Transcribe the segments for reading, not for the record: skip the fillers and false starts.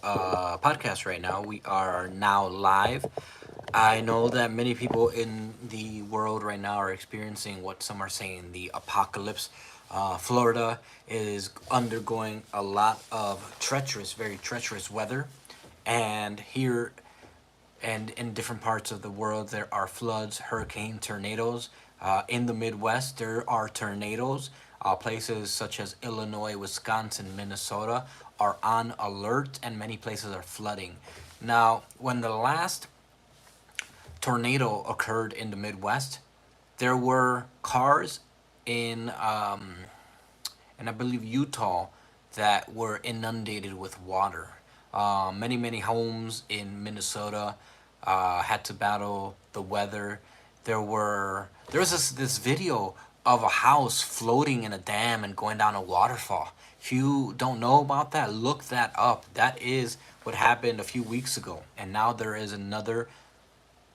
podcast right now. We are now live. I know that many people in the world right now are experiencing what some are saying the apocalypse. Florida is undergoing a lot of treacherous, very treacherous weather. And here and in different parts of the world, there are floods, hurricane, tornadoes. In the Midwest, there are tornadoes. Places such as Illinois, Wisconsin, Minnesota are on alert, and many places are flooding. Now, when the last tornado occurred in the Midwest, there were cars in and I believe Utah that were inundated with water. Many homes in Minnesota had to battle the weather. There was this video of a house floating in a dam and going down a waterfall. If you don't know about that, look that up. That is what happened a few weeks ago, and now there is another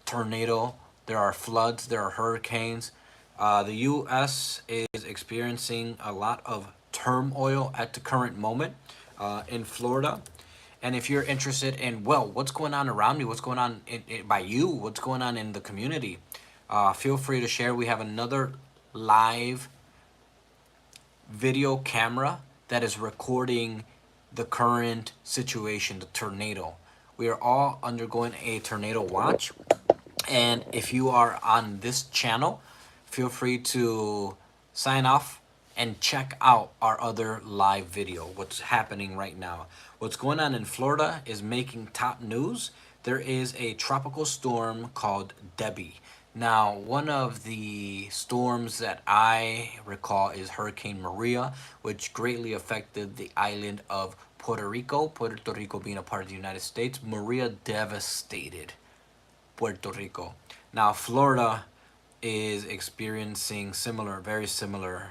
tornado. There are floods. There are hurricanes. The U.S. is experiencing a lot of turmoil at the current moment in Florida. And if you're interested in, well, what's going on around you, what's going on by you, what's going on in the community, feel free to share. We have another live video camera that is recording the current situation, the tornado. We are all undergoing a tornado watch. And if you are on this channel, feel free to sign off and check out our other live video, what's happening right now. What's going on in Florida is making top news. There is a tropical storm called Debbie. Now, one of the storms that I recall is Hurricane Maria, which greatly affected the island of Puerto Rico. Puerto Rico being a part of the United States, Maria devastated Puerto Rico. Now, Florida is experiencing similar, very similar,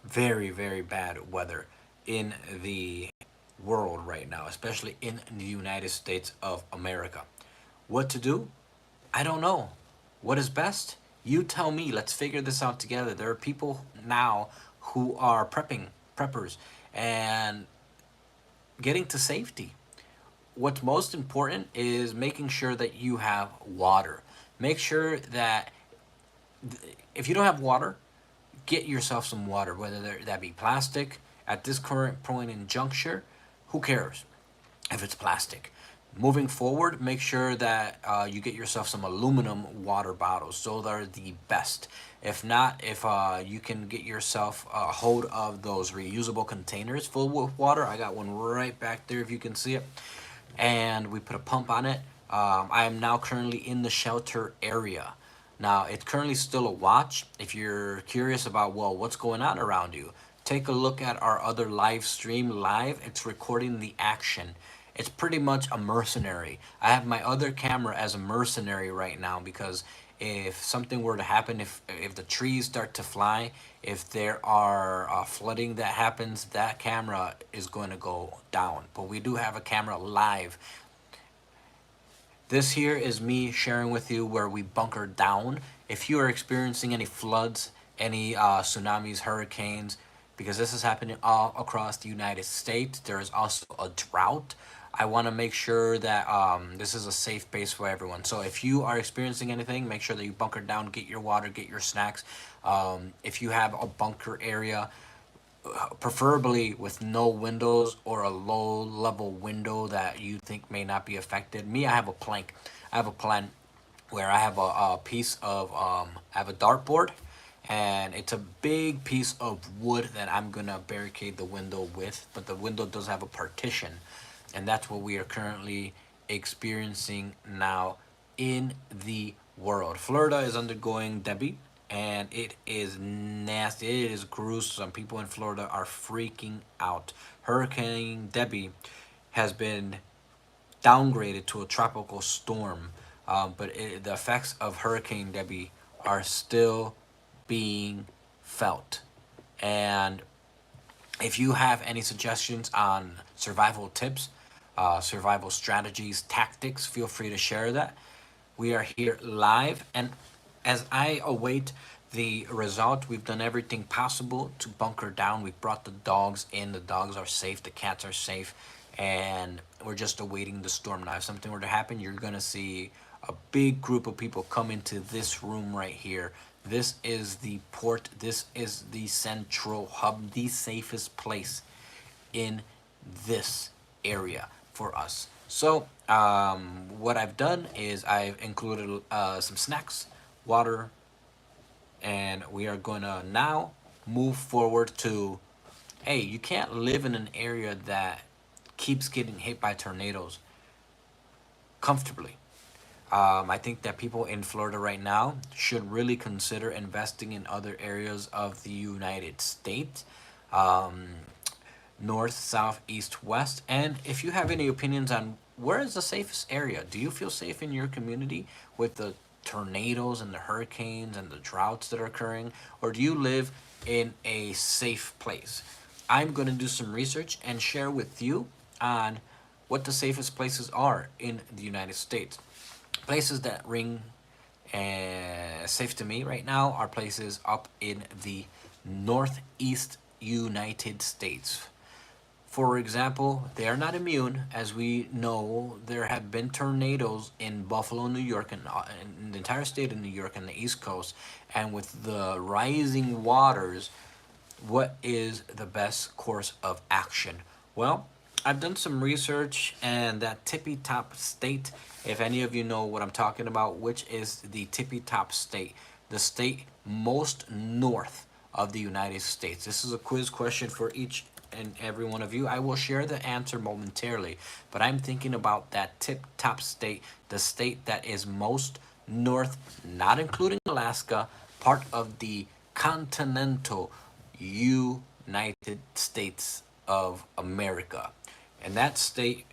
very bad weather in the world right now, especially in the United States of America. What to do? I don't know. What is best? You tell me. Let's figure this out together. There are people now who are preppers, and getting to safety. What's most important is making sure that you have water. Make sure that if you don't have water, get yourself some water, whether that be plastic. At this current point in juncture, who cares if it's plastic? Moving forward, make sure that you get yourself some aluminum water bottles. Those are the best. If not, if you can get yourself a hold of those reusable containers full with water, I got one right back there if you can see it. And we put a pump on it. I am now currently in the shelter area. Now, it's currently still a watch. If you're curious about, well, what's going on around you, take a look at our other live stream live. It's recording the action. It's pretty much a mercenary. I have my other camera as a mercenary right now because if something were to happen, if the trees start to fly, if there are flooding that happens, that camera is going to go down. But we do have a camera live. This here is me sharing with you where we bunker down. If you are experiencing any floods, any tsunamis, hurricanes, because this is happening all across the United States, there is also a drought. I want to make sure that this is a safe base for everyone. So if you are experiencing anything, make sure that you bunker down, get your water, get your snacks. If you have a bunker area, preferably with no windows or a low level window that you think may not be affected. Me, I have a plank. I have a plan where I have a piece of I have a dartboard, and it's a big piece of wood that I'm gonna barricade the window with, but the window does have a partition, and that's what we are currently experiencing now in the world. Florida is undergoing Debbie, and it is nasty. It is gruesome. People in Florida are freaking out. Hurricane Debbie has been downgraded to a tropical storm, but the effects of Hurricane Debbie are still being felt. And if you have any suggestions on survival tips, survival strategies, tactics, feel free to share that. We are here live, and as I await the result, we've done everything possible to bunker down. We've brought the dogs in. The dogs are safe. The cats are safe. and we're just awaiting the storm now. If something were to happen, you're gonna see a big group of people come into this room right here. This is the port. This is the central hub, the safest place in this area for us. So what I've done is I've included some snacks, water, and we are going to now move forward to, hey, you can't live in an area that keeps getting hit by tornadoes comfortably. I think that people in Florida right now should really consider investing in other areas of the United States, um, north, south, east, west. And if you have any opinions on where is the safest area, do you feel safe in your community with the tornadoes and the hurricanes and the droughts that are occurring, or do you live in a safe place? I'm going to do some research and share with you on what the safest places are in the United States. Places that ring safe to me right now are places up in the northeast United States. For example, they are not immune. As we know, there have been tornadoes in Buffalo, New York, and in the entire state of New York and the East Coast. And with the rising waters, what is the best course of action? Well, I've done some research, and that tippy top state, if any of you know what I'm talking about, which is the tippy top state, the state most north of the United States. This is a quiz question for each and every one of you. I will share the answer momentarily, but I'm thinking about that tip top state, the state that is most north, not including Alaska, part of the continental United States of America. And that state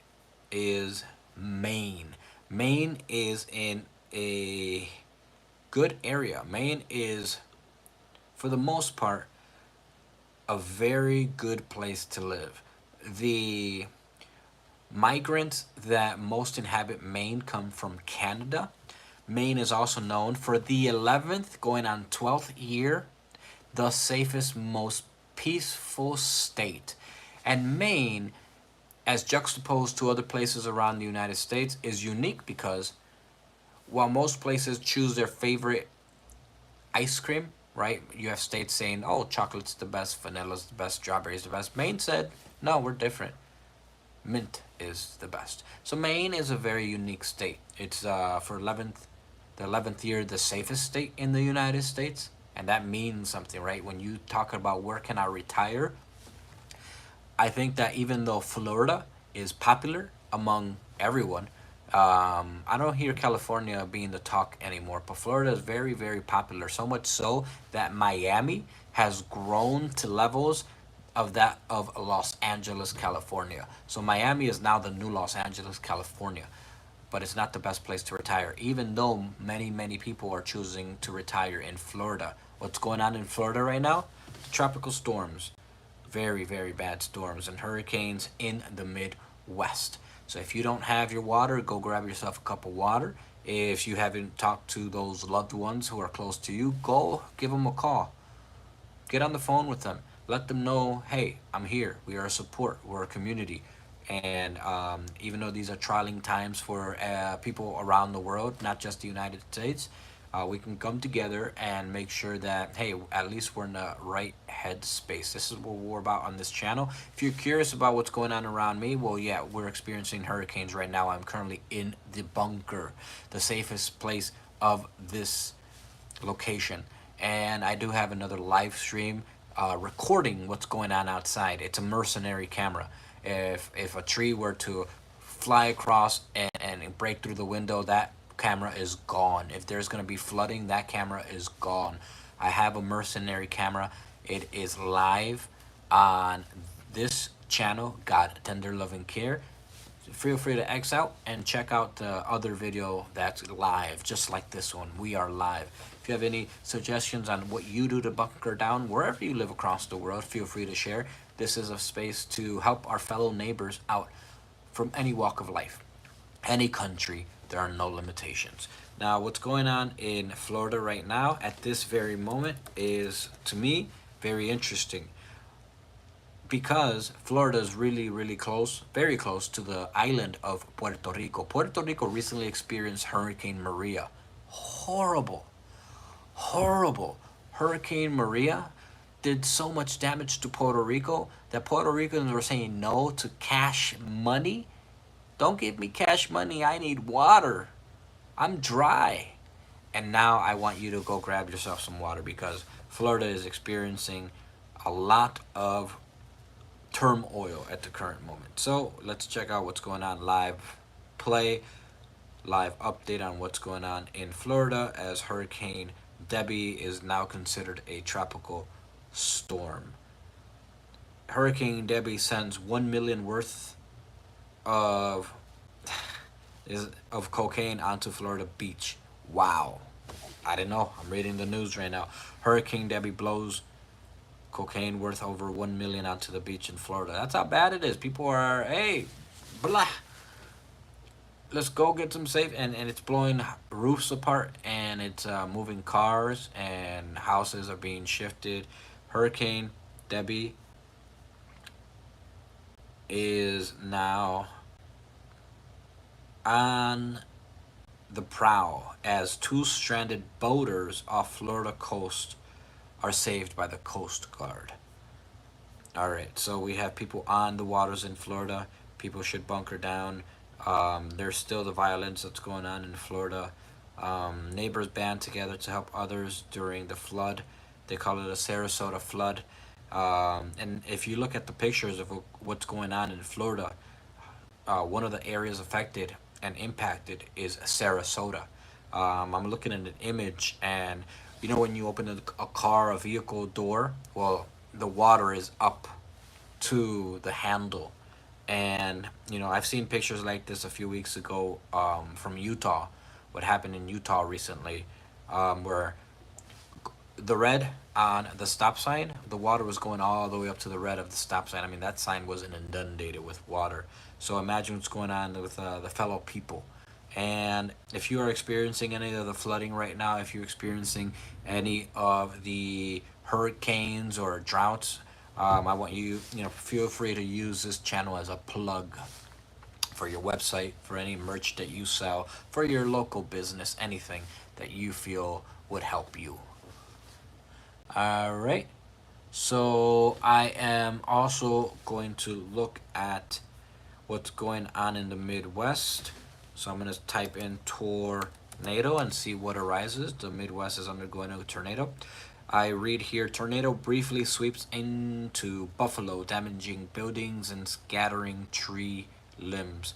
is Maine. Maine is in a good area. Maine is, for the most part, a very good place to live. The migrants that most inhabit Maine come from Canada. Maine is also known for the 11th, going on 12th year, the safest, most peaceful state. And Maine, as juxtaposed to other places around the United States, is unique because while most places choose their favorite ice cream, right? You have states saying, oh, chocolate's the best, vanilla's the best, strawberry's the best. Maine said, no, we're different. Mint is the best. So Maine is a very unique state. It's for the 11th year, the safest state in the United States. And that means something, right? When you talk about where can I retire, I think that even though Florida is popular among everyone, I don't hear California being the talk anymore, but Florida is very, very popular. So much so that Miami has grown to levels of that of Los Angeles, California. So Miami is now the new Los Angeles, California. But it's not the best place to retire, even though many, many people are choosing to retire in Florida. What's going on in Florida right now? Tropical storms, very, very bad storms, and hurricanes in the Midwest. So if you don't have your water, go grab yourself a cup of water. If you haven't talked to those loved ones who are close to you, go give them a call. Get on the phone with them. Let them know, hey, I'm here. We are a support. We're a community. And even though these are trying times for people around the world, not just the United States, we can come together and make sure that, hey, at least we're in the right headspace. This is what we're about on this channel. If you're curious about what's going on around me, well, yeah, we're experiencing hurricanes right now. I'm currently in the bunker, the safest place of this location. And I do have another live stream recording what's going on outside. It's a mercenary camera. If a tree were to fly across and break through the window, that camera is gone. If there's going to be flooding, that camera is gone. I have a mercenary camera. It is live on this channel, God Tender Loving Care. Feel free to X out and check out the other video that's live, just like this one. We are live. If you have any suggestions on what you do to bunker down wherever you live across the world, feel free to share. This is a space to help our fellow neighbors out from any walk of life, any country. There are no limitations. Now, what's going on in Florida right now at this very moment is, to me, very interesting. because Florida is really, really close, very close to the island of Puerto Rico. Puerto Rico recently experienced Hurricane Maria. Horrible, horrible. Hurricane Maria did so much damage to Puerto Rico that Puerto Ricans were saying no to cash money. Don't give me cash money. I need water. I'm dry. And now I want you to go grab yourself some water because Florida is experiencing a lot of turmoil at the current moment. So let's check out what's going on. Live update on what's going on in Florida as Hurricane Debbie is now considered a tropical storm. Hurricane Debbie sends 1 million worth of of cocaine onto Florida beach. Wow. I didn't know. I'm reading the news right now. Hurricane Debbie blows cocaine worth over 1 million onto the beach in Florida. That's how bad it is. People are, hey, blah. Let's go get some safe, and it's blowing roofs apart, and it's moving cars, and houses are being shifted. Hurricane Debbie is now on the prowl as two stranded boaters off Florida coast are saved by the Coast Guard. All right, so we have people on the waters in Florida. People should bunker down. There's still the violence that's going on in Florida. Neighbors band together to help others during the flood. They call it a Sarasota flood. And if you look at the pictures of what's going on in Florida, one of the areas affected and impacted is Sarasota. I'm looking at an image, and you know when you open a car, a vehicle door, well, the water is up to the handle. And I've seen pictures like this a few weeks ago from Utah. What happened in Utah recently, where the red on the stop sign, the water was going all the way up to the red of the stop sign. I mean, that sign wasn't inundated with water. So imagine what's going on with the fellow people. And if you are experiencing any of the flooding right now, if you're experiencing any of the hurricanes or droughts, I want you, feel free to use this channel as a plug for your website, for any merch that you sell, for your local business, anything that you feel would help you. All right. So I am also going to look at what's going on in the Midwest. So I'm going to type in tornado and see what arises. The Midwest is undergoing a tornado. I read here, tornado briefly sweeps into Buffalo, damaging buildings and scattering tree limbs.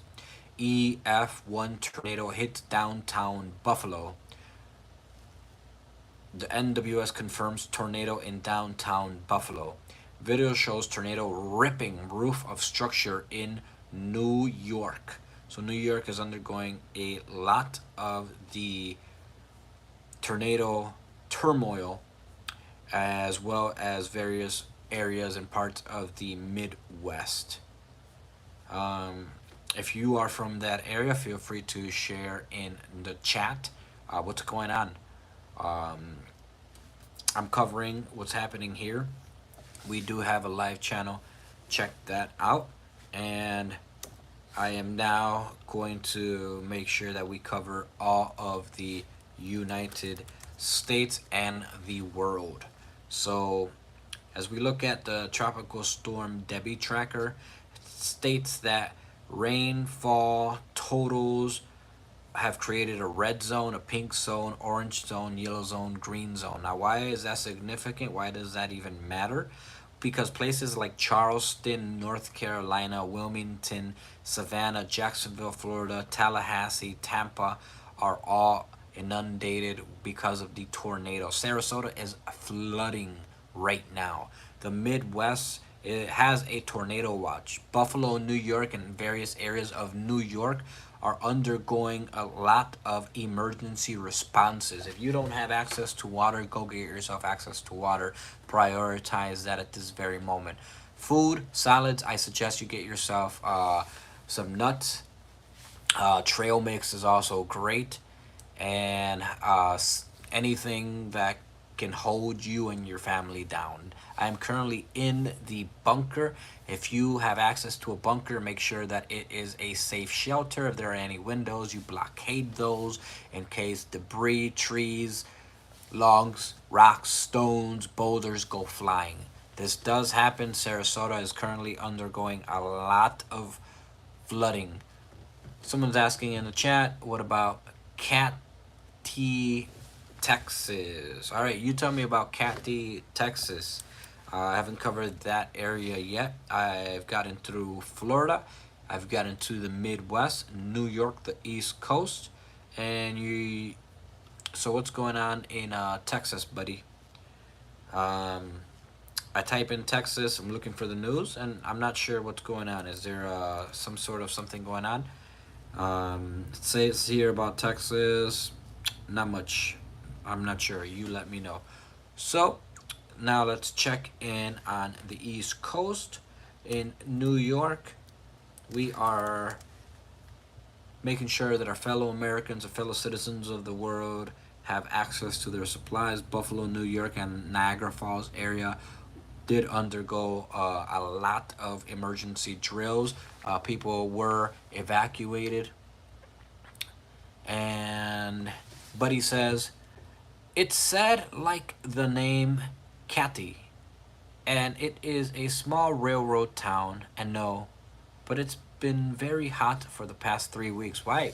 EF1 tornado hits downtown Buffalo. The NWS confirms tornado in downtown Buffalo. Video shows tornado ripping roof of structure in New York. So New York is undergoing a lot of the tornado turmoil, as well as various areas and parts of the Midwest. If you are from that area, feel free to share in the chat what's going on. I'm covering what's happening here. We do have a live channel. Check that out. And I am now going to make sure that we cover all of the United States and the world. So as we look at the Tropical Storm Debbie tracker, it states that rainfall totals have created a red zone, a pink zone, orange zone, yellow zone, green zone. Now, why is that significant? Why does that even matter? Because places like Charleston, North Carolina, Wilmington, Savannah, Jacksonville, Florida, Tallahassee, Tampa are all inundated because of the tornado. Sarasota is flooding right now. The Midwest, it has a tornado watch. Buffalo, New York, and various areas of New York are undergoing a lot of emergency responses. If you don't have access to water, go get yourself access to water. Prioritize that at this very moment. Food, salads, I suggest you get yourself some nuts. Trail mix is also great. And anything that can hold you and your family down. I'm currently in the bunker. If you have access to a bunker, make sure that it is a safe shelter. If there are any windows, you blockade those in case debris, trees, logs, rocks, stones, boulders go flying. This does happen. Sarasota is currently undergoing a lot of flooding. Someone's asking in the chat, what about Katy, Texas? All right, you tell me about Katy, Texas. I haven't covered that area yet. I've gotten through Florida. I've gotten to the Midwest, New York, the East Coast, and you. So what's going on in Texas, buddy? I type in Texas. I'm looking for the news, and I'm not sure what's going on. Is there some sort of something going on? It says here about Texas. Not much. I'm not sure. You let me know. So now let's check in on the East Coast. In New York, we are making sure that our fellow Americans and fellow citizens of the world have access to their supplies. Buffalo, New York, and Niagara Falls area did undergo a lot of emergency drills. People were evacuated. And Buddy says, it's said like the name Katy, and it is a small railroad town. And no, but it's been very hot for the past 3 weeks. Why?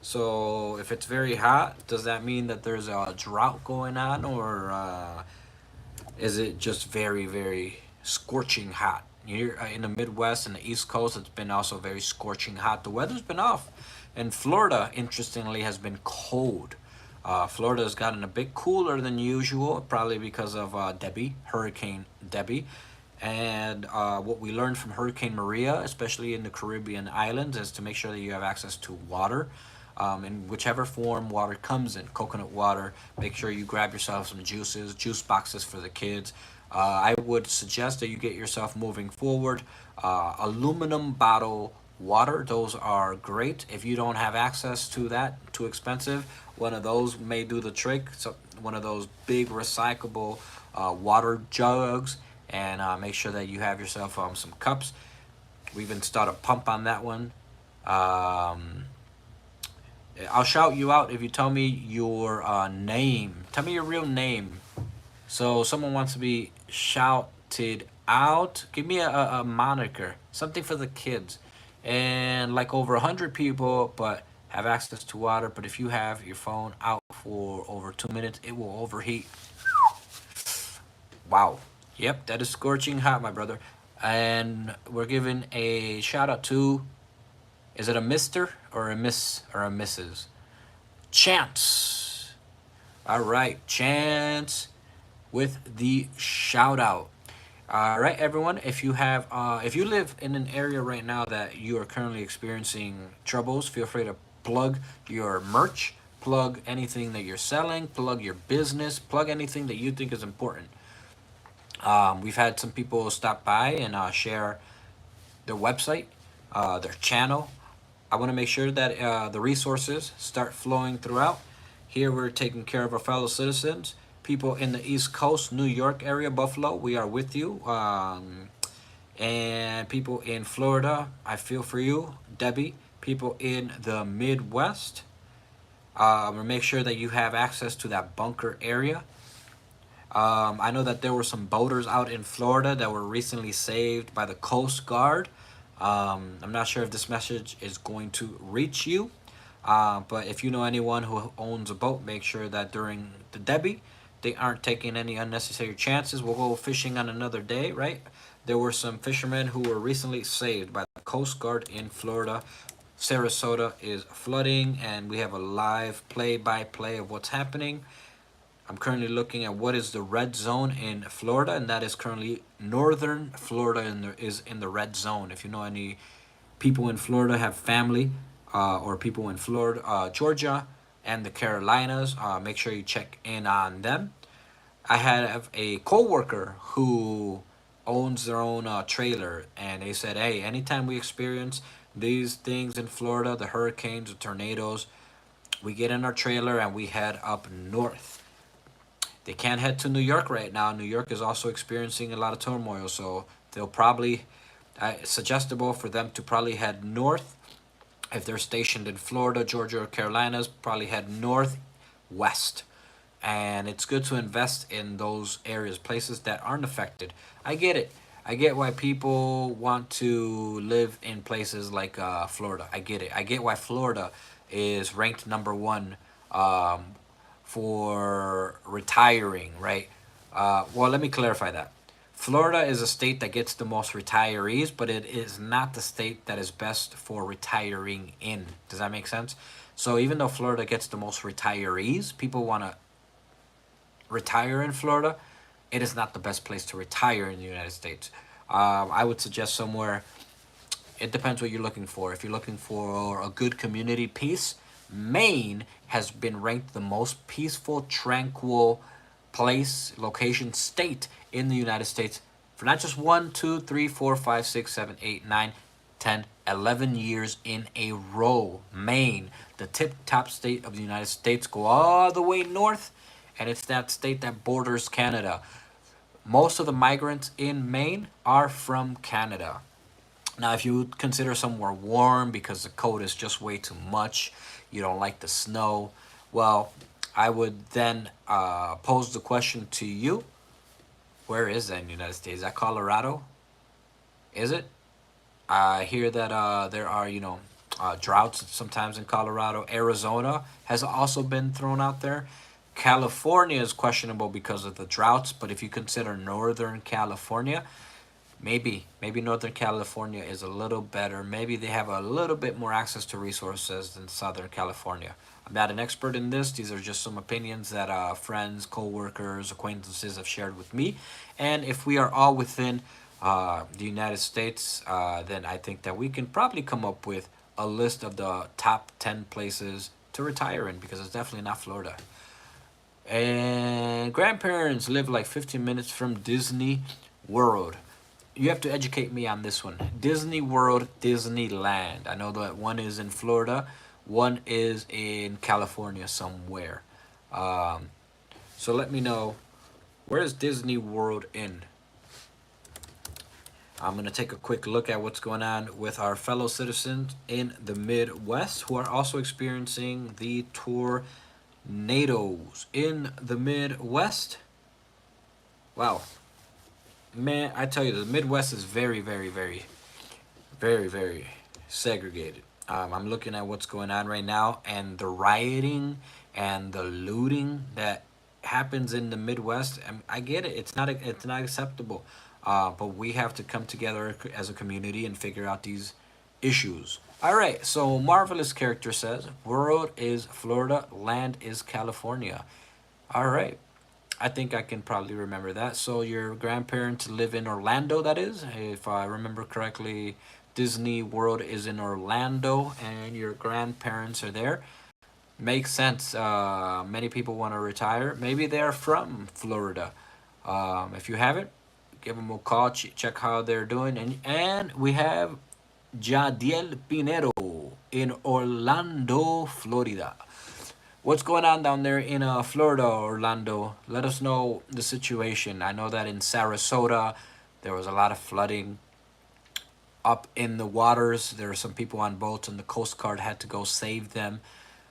So if it's very hot, does that mean that there's a drought going on, or is it just very, very scorching hot? Here in the Midwest and the East Coast, it's been also very scorching hot. The weather's been off. And Florida, interestingly, has been cold. Florida has gotten a bit cooler than usual, probably because of Debbie, Hurricane Debbie. And what we learned from Hurricane Maria, especially in the Caribbean islands, is to make sure that you have access to water. In whichever form water comes in, coconut water, make sure you grab yourself some juices, juice boxes for the kids. I would suggest that you get yourself moving forward. Aluminum bottle water, those are great. If you don't have access to that, too expensive, one of those may do the trick. So one of those big recyclable water jugs, and make sure that you have yourself some cups. We've installed a pump on that one. I'll shout you out if you tell me your name. Tell me your real name. So someone wants to be shouted out. Give me a moniker, something for the kids. And like over 100 people, but have access to water. But if you have your phone out for over 2 minutes, it will overheat. Wow. Yep, that is scorching hot, my brother. And we're giving a shout out to, is it a Mr. or a Miss or a Mrs.? Chance. All right, Chance with the shout out. All right, everyone. If you have, if you live in an area right now that you are currently experiencing troubles, feel free to plug your merch, plug anything that you're selling, plug your business, plug anything that you think is important. We've had some people stop by and share their website, their channel. I want to make sure that the resources start flowing throughout. Here we're taking care of our fellow citizens. People in the East Coast, New York area, Buffalo, we are with you. And people in Florida, I feel for you, Debbie. People in the Midwest, make sure that you have access to that bunker area. I know that there were some boaters out in Florida that were recently saved by the Coast Guard. I'm not sure if this message is going to reach you, but if you know anyone who owns a boat, make sure that during the Debbie, they aren't taking any unnecessary chances. We'll go fishing on another day, right? There were some fishermen who were recently saved by the Coast Guard in Florida. Sarasota is flooding, and we have a live play-by-play of what's happening. I'm currently looking at what is the red zone in Florida, and that is currently northern Florida is in the red zone. If you know any people in Florida, have family, or people in Florida, Georgia, and the Carolinas, make sure you check in on them. I have a coworker who owns their own trailer, and they said, hey, anytime we experience these things in Florida, the hurricanes, the tornadoes, we get in our trailer and we head up north. They can't head to New York right now. New York is also experiencing a lot of turmoil, so they'll probably suggestible for them to probably head north. If they're stationed in Florida, Georgia, or Carolinas, probably head northwest. And it's good to invest in those areas, places that aren't affected. I get it. I get why people want to live in places like Florida. I get it. I get why Florida is ranked number one um, for retiring, right? Well, let me clarify that. Florida is a state that gets the most retirees, but it is not the state that is best for retiring in. Does that make sense? So even though Florida gets the most retirees, people want to retire in Florida. It is not the best place to retire in the United States. I would suggest somewhere. It depends what you're looking for. If you're looking for a good community peace, Maine has been ranked the most peaceful, tranquil place, location, state in the United States for not just 1, 2, 3, 4, 5, 6, 7, 8, 9, 10, 11 years in a row. Maine, the tip top state of the United States, go all the way north, and it's that state that borders Canada. Most of the migrants in Maine are from Canada. Now, if you consider somewhere warm because the cold is just way too much, you don't like the snow, well, I would then pose the question to you: where is that in the United States? Is that Colorado? Is it? I hear that there are, droughts sometimes in Colorado. Arizona has also been thrown out there. California is questionable because of the droughts, but if you consider Northern California, maybe Northern California is a little better. Maybe they have a little bit more access to resources than Southern California. I'm not an expert in this. These are just some opinions that friends, co-workers, acquaintances have shared with me. And if we are all within the United States, then I think that we can probably come up with a list of the top 10 places to retire in, because it's definitely not Florida. And grandparents live like 15 minutes from Disney World. You have to educate me on this one. Disney World, Disneyland. I know that one is in Florida, one is in California somewhere. Um, so let me know, where is Disney World in? I'm going to take a quick look at what's going on with our fellow citizens in the Midwest who are also experiencing the tornadoes in the Midwest. Wow. Man, I tell you, the Midwest is very, very, very, very, very segregated. I'm looking at what's going on right now, and the rioting and the looting that happens in the Midwest. I get it; it's not acceptable. But we have to come together as a community and figure out these issues. All right. So marvelous character says, "World is Florida, land is California." All right. I think I can probably remember that. So your grandparents live in Orlando, that is, if I remember correctly. Disney World is in Orlando, and your grandparents are there. Makes sense. Many people want to retire. Maybe they're from Florida. If you haven't, give them a call. Check how they're doing. And we have Jadiel Pinero in Orlando, Florida. What's going on down there in Florida, Orlando? Let us know the situation. I know that in Sarasota, there was a lot of flooding up in the waters. There are some people on boats, and the Coast Guard had to go save them.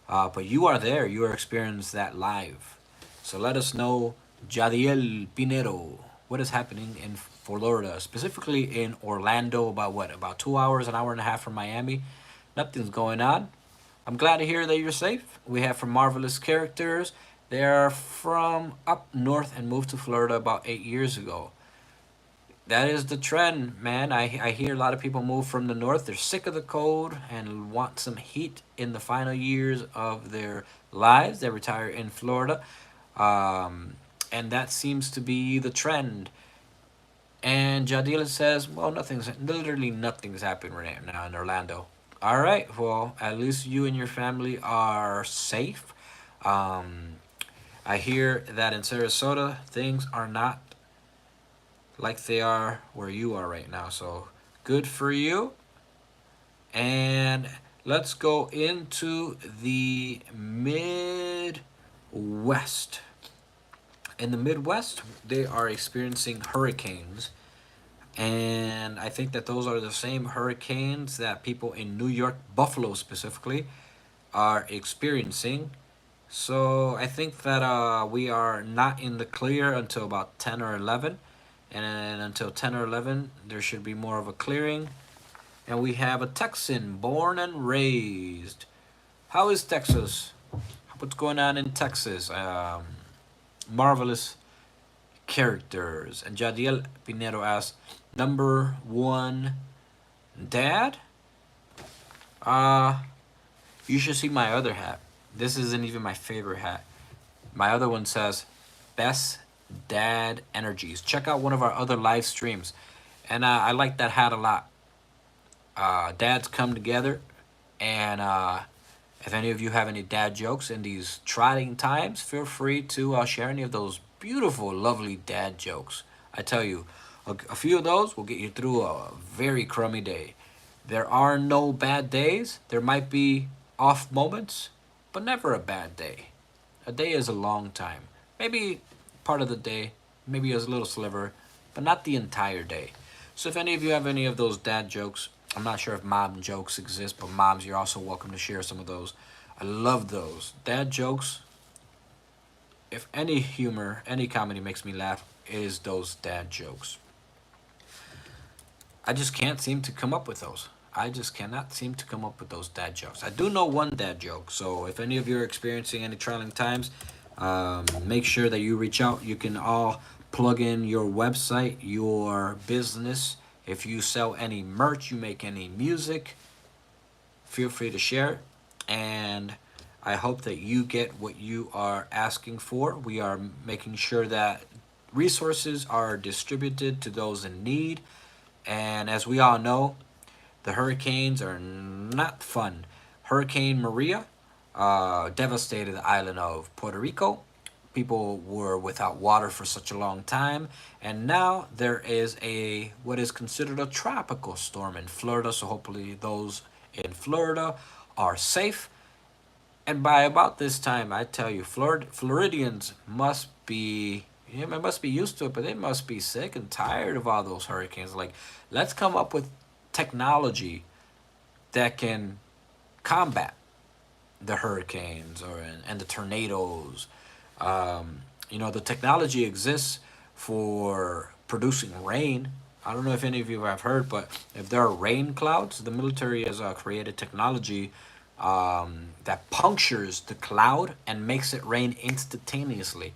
But you are there. You are experiencing that live. So let us know, Jadiel Pinero, what is happening in Florida, specifically in Orlando. About what? About 2 hours, an hour and a half from Miami. Nothing's going on. I'm glad to hear that you're safe. We have from Marvelous Characters. They're from up north and moved to Florida about 8 years ago. That is the trend, man. I hear a lot of people move from the north. They're sick of the cold and want some heat in the final years of their lives. They retire in Florida. And that seems to be the trend. And Jadila says, well, literally nothing's happening right now in Orlando. All right, well, at least you and your family are safe. Um, I hear that in Sarasota, things are not like they are where you are right now. So good for you. And let's go into the Midwest. In the Midwest, they are experiencing hurricanes, and I think that those are the same hurricanes that people in New York, Buffalo specifically, are experiencing. So I think that we are not in the clear until about 10 or 11. And until 10 or 11, there should be more of a clearing. And we have a Texan born and raised. How is Texas? What's going on in Texas? Marvelous characters. And Jadiel Pinero asks, number one, dad? Uh, you should see my other hat. This isn't even my favorite hat. My other one says, best dad energies. Check out one of our other live streams. And I like that hat a lot. Dads come together, and if any of you have any dad jokes in these trying times, feel free to share any of those beautiful, lovely dad jokes. I tell you, a few of those will get you through a very crummy day. There are no bad days. There might be off moments, but never a bad day. A day is a long time. Maybe part of the day, maybe a little sliver, but not the entire day. So if any of you have any of those dad jokes, I'm not sure if mom jokes exist, but moms, you're also welcome to share some of those. I love those. Dad jokes, if any humor, any comedy makes me laugh, it is those dad jokes. I just can't seem to come up with those. I just cannot seem to come up with those dad jokes. I do know one dad joke, so if any of you are experiencing any trying times, make sure that you reach out. You can all plug in your website, your business. If you sell any merch, you make any music, feel free to share it. And I hope that you get what you are asking for. We are making sure that resources are distributed to those in need. And as we all know, the hurricanes are not fun. Hurricane Maria devastated the island of Puerto Rico. People were without water for such a long time, and now there is a what is considered a tropical storm in Florida. So hopefully those in Florida are safe. And by about this time, I tell you, Floridians must be, yeah, they must be used to it, but they must be sick and tired of all those hurricanes. Like, let's come up with technology that can combat the hurricanes and the tornadoes. The technology exists for producing rain. I don't know if any of you have heard, but if there are rain clouds, the military has created technology that punctures the cloud and makes it rain instantaneously.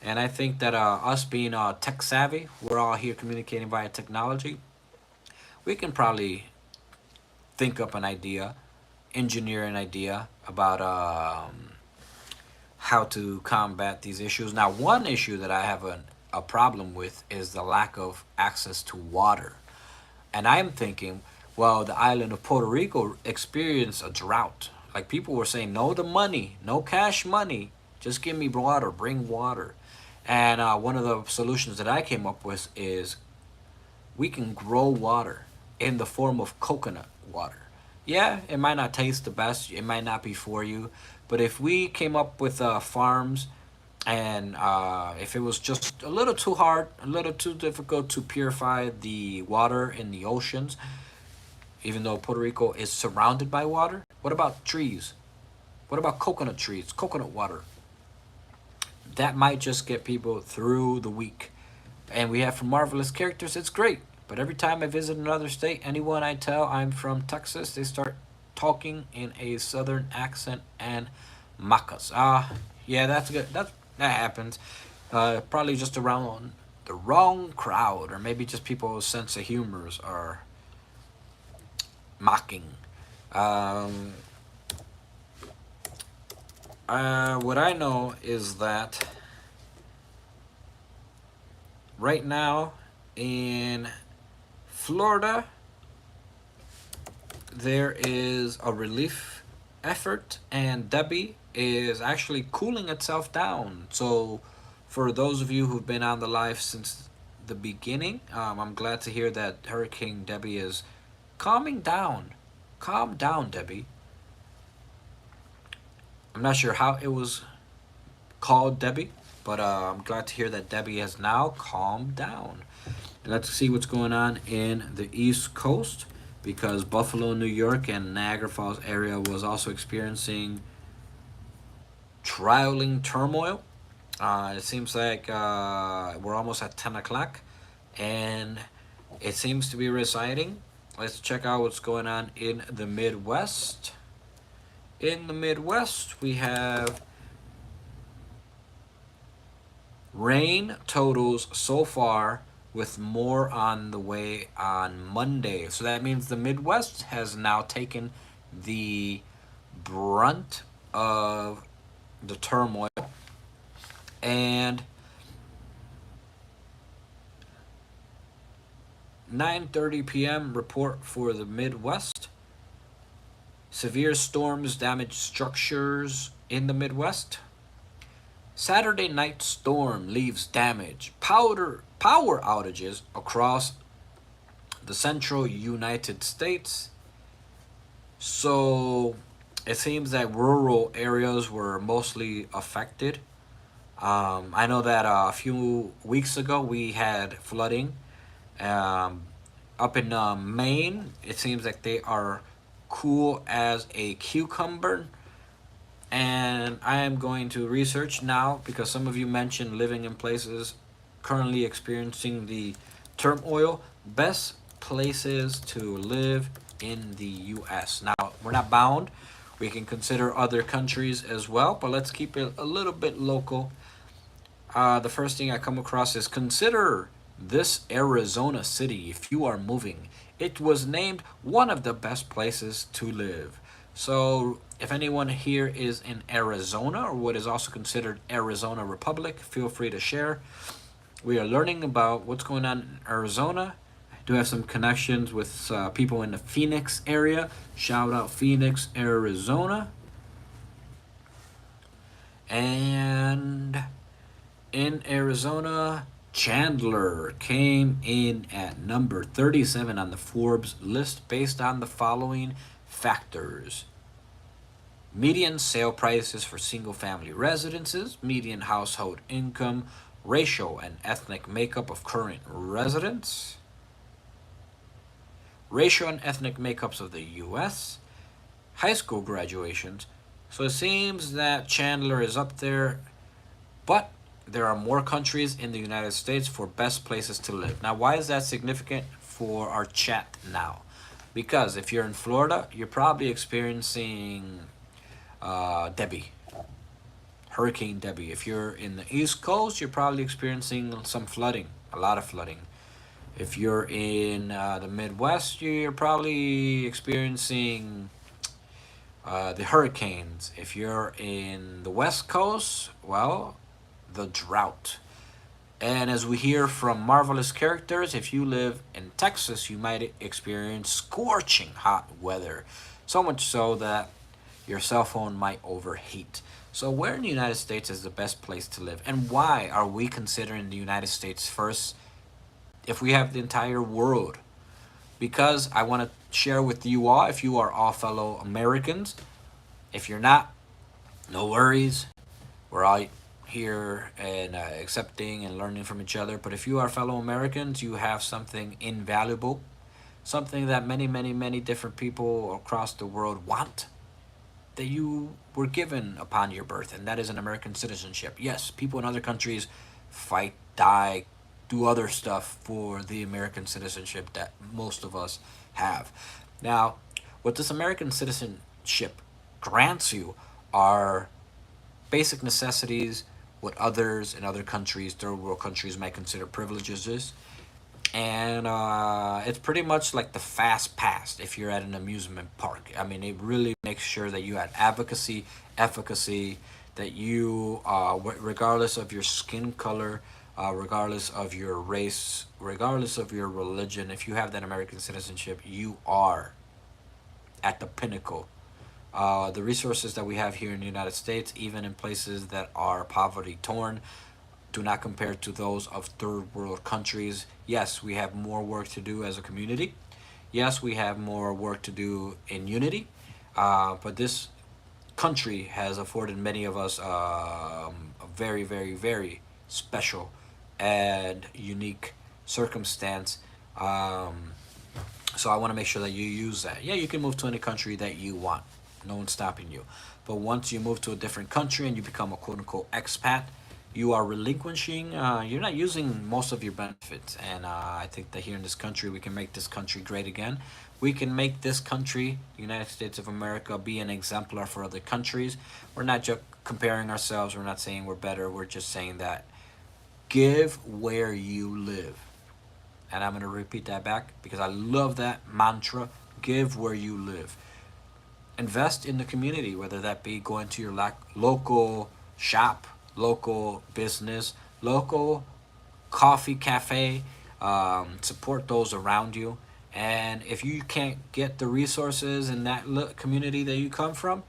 And I think that us being tech savvy, we're all here communicating via technology. We can probably think up an idea, engineer an idea about how to combat these issues. Now, one issue that I have a problem with is the lack of access to water. And I'm thinking, well, the island of Puerto Rico experienced a drought. Like people were saying, no, the money, no cash money, just give me water, bring water. And one of the solutions that I came up with is we can grow water in the form of coconut water. Yeah, it might not taste the best, it might not be for you, but if we came up with farms and if it was just a little too hard, a little too difficult to purify the water in the oceans, even though Puerto Rico is surrounded by water, what about trees? What about coconut trees, coconut water? That might just get people through the week. And we have some marvelous characters, it's great. But every time I visit another state, anyone I tell I'm from Texas, they start talking in a southern accent and macas. Yeah, that's good. That happens. Probably just around the wrong crowd, or maybe just people's sense of humors are mocking. What I know is that right now in Florida, there is a relief effort, and Debbie is actually cooling itself down. So, for those of you who've been on the live since the beginning, I'm glad to hear that Hurricane Debbie is calming down. Calm down, Debbie. I'm not sure how it was called Debbie, But I'm glad to hear that Debbie has now calmed down. Let's see what's going on in the East Coast, because Buffalo, New York, and Niagara Falls area was also experiencing trialing turmoil. It seems like we're almost at 10 o'clock, and it seems to be residing. Let's check out what's going on in the Midwest. In the Midwest, we have rain totals so far, with more on the way on Monday. So that means the Midwest has now taken the brunt of the turmoil. And 9:30 p.m. report for the Midwest. Severe storms damage structures in the Midwest. Saturday night storm leaves damage, power outages across the central United States. So it seems that rural areas were mostly affected. I know that a few weeks ago we had flooding um, up in Maine. It seems like they are cool as a cucumber. And I am going to research now, because some of you mentioned living in places currently experiencing the turmoil. Best places to live in the U.S. Now, we're not bound. We can consider other countries as well, but let's keep it a little bit local. The first thing I come across is, consider this Arizona city if you are moving. It was named one of the best places to live. So, if anyone here is in Arizona, or what is also considered Arizona Republic, feel free to share. We are learning about what's going on in Arizona. I do have some connections with people in the Phoenix area. Shout out Phoenix, Arizona. And in Arizona, Chandler came in at number 37 on the Forbes list based on the following factors: median sale prices for single family residences, median household income, racial and ethnic makeup of current residents, racial and ethnic makeups of the U.S., high school graduations. So it seems that Chandler is up there, but there are more countries in the United States for best places to live. Now, why is that significant for our chat now? Because if you're in Florida, you're probably experiencing Debbie, Hurricane Debbie. If you're in the East Coast, you're probably experiencing some flooding, a lot of flooding. If you're in the Midwest, you're probably experiencing the hurricanes. If you're in the West Coast, well, the drought. And as we hear from marvelous characters, if you live in Texas, you might experience scorching hot weather. So much so that your cell phone might overheat. So, where in the United States is the best place to live? And why are we considering the United States first if we have the entire world? Because I want to share with you all, if you are all fellow Americans, if you're not, no worries. We're all here and accepting and learning from each other. But if you are fellow Americans, you have something invaluable, something that many, many, many different people across the world want, that you were given upon your birth, and that is an American citizenship. Yes, people in other countries fight, die, do other stuff for the American citizenship that most of us have. Now, what this American citizenship grants you are basic necessities, what others in other countries, third world countries, might consider privileges. And it's pretty much like the fast pass if you're at an amusement park. I mean, it really makes sure that you have advocacy, efficacy, that you, regardless of your skin color, regardless of your race, regardless of your religion, if you have that American citizenship, you are at the pinnacle. The resources that we have here in the United States, even in places that are poverty torn, do not compare to those of third world countries. Yes, we have more work to do as a community. Yes, we have more work to do in unity. But this country has afforded many of us a very, very, very special and unique circumstance. Um, so I want to make sure that you use that. Yeah, you can move to any country that you want. No one's stopping you. But once you move to a different country and you become a quote unquote expat, you are relinquishing, you're not using most of your benefits. And I think that here in this country, we can make this country great again. We can make this country, the United States of America, be an exemplar for other countries. We're not just comparing ourselves, we're not saying we're better, we're just saying that give where you live. And I'm going to repeat that back because I love that mantra, give where you live. Invest in the community, whether that be going to your local shop, local business, local coffee cafe. Support those around you. And if you can't get the resources in that community that you come from,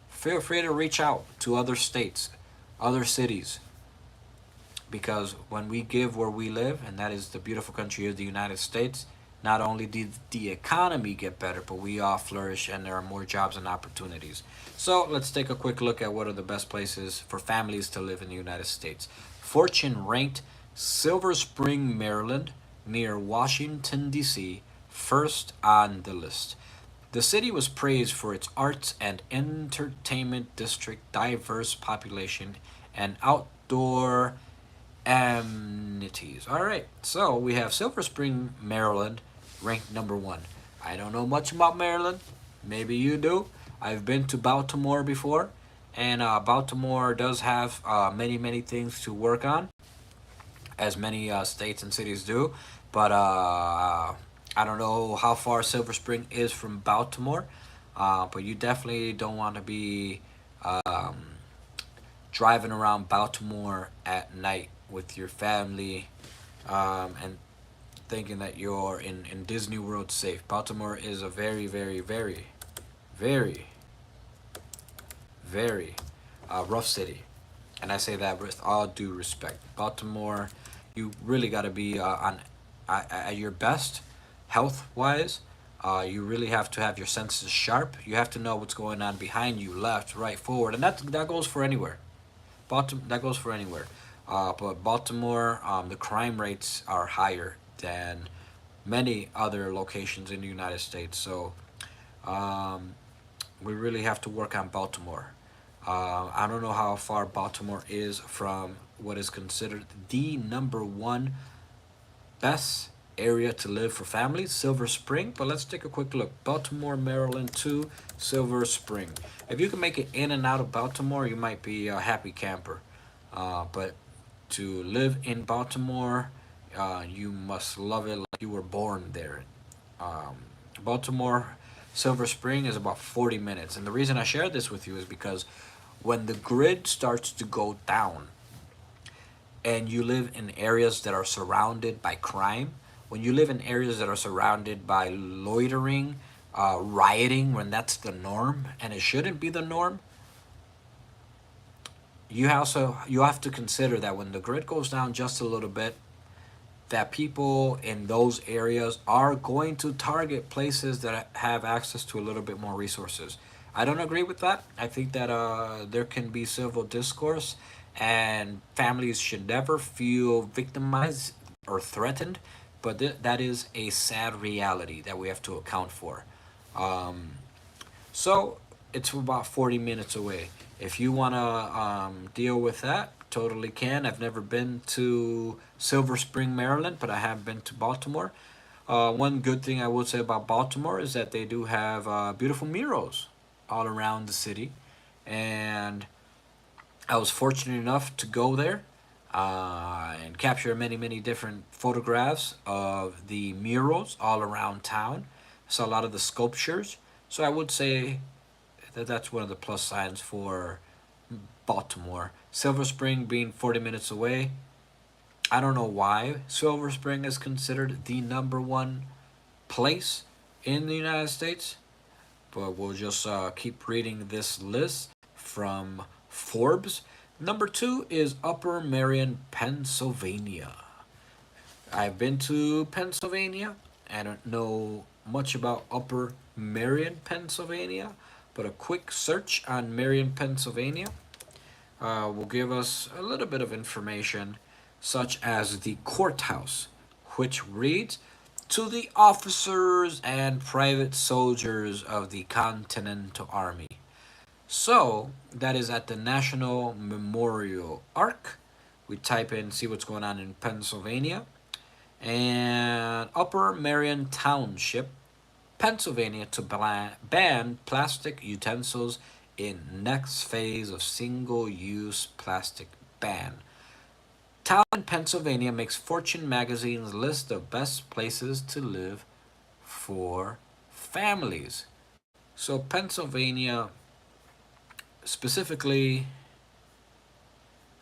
feel free to reach out to other states, other cities, because when we give where we live, and that is the beautiful country of the United States, not only did the economy get better, but we all flourish and there are more jobs and opportunities. So let's take a quick look at what are the best places for families to live in the United States. Fortune ranked Silver Spring, Maryland, near Washington, D.C., first on the list. The city was praised for its arts and entertainment district, diverse population, and outdoor amenities. All right, so we have Silver Spring, Maryland, ranked number one. I don't know much about Maryland. Maybe you do. I've been to Baltimore before, and Baltimore does have many, many things to work on, as many states and cities do. But I don't know how far Silver Spring is from Baltimore, but you definitely don't want to be driving around Baltimore at night with your family and thinking that you're in Disney World safe. Baltimore is a very, very, very, very, very rough city. And I say that with all due respect. Baltimore, you really got to be at your best health wise. You really have to have your senses sharp. You have to know what's going on behind you, left, right, forward, and that goes for anywhere. Baltimore, that goes for anywhere. But Baltimore, the crime rates are higher than many other locations in the United States. So um, we really have to work on Baltimore. I don't know how far Baltimore is from what is considered the number one best area to live for families, Silver Spring. But let's take a quick look. Baltimore, Maryland to Silver Spring. If you can make it in and out of Baltimore, you might be a happy camper. But to live in Baltimore, you must love it like you were born there. Um, Baltimore, Silver Spring is about 40 minutes. And the reason I share this with you is because when the grid starts to go down and you live in areas that are surrounded by crime, when you live in areas that are surrounded by loitering, rioting, when that's the norm and it shouldn't be the norm, you have to consider that when the grid goes down just a little bit, that people in those areas are going to target places that have access to a little bit more resources. I don't agree with that. I think that there can be civil discourse, and families should never feel victimized or threatened. But that is a sad reality that we have to account for. Um, so it's about 40 minutes away. If you want to deal with that, totally can. I've never been to Silver Spring, Maryland, but I have been to Baltimore. One good thing I would say about Baltimore is that they do have beautiful murals all around the city. And I was fortunate enough to go there and capture many, many different photographs of the murals all around town. Saw a lot of the sculptures. So I would say that that's one of the plus signs for Baltimore. Silver Spring being 40 minutes away. I don't know why Silver Spring is considered the number one place in the United States, but we'll just keep reading this list from Forbes. Number two is Upper Marion, Pennsylvania. I've been to Pennsylvania. I don't know much about Upper Marion, Pennsylvania, but a quick search on Marion, Pennsylvania will give us a little bit of information, such as the courthouse, which reads, to the officers and private soldiers of the Continental Army. So that is at the National Memorial Arc. We type in, see what's going on in Pennsylvania. And Upper Marion Township, Pennsylvania, to ban plastic utensils in next phase of single-use plastic ban. Town in Pennsylvania makes Fortune magazine's list of best places to live for families. So Pennsylvania, specifically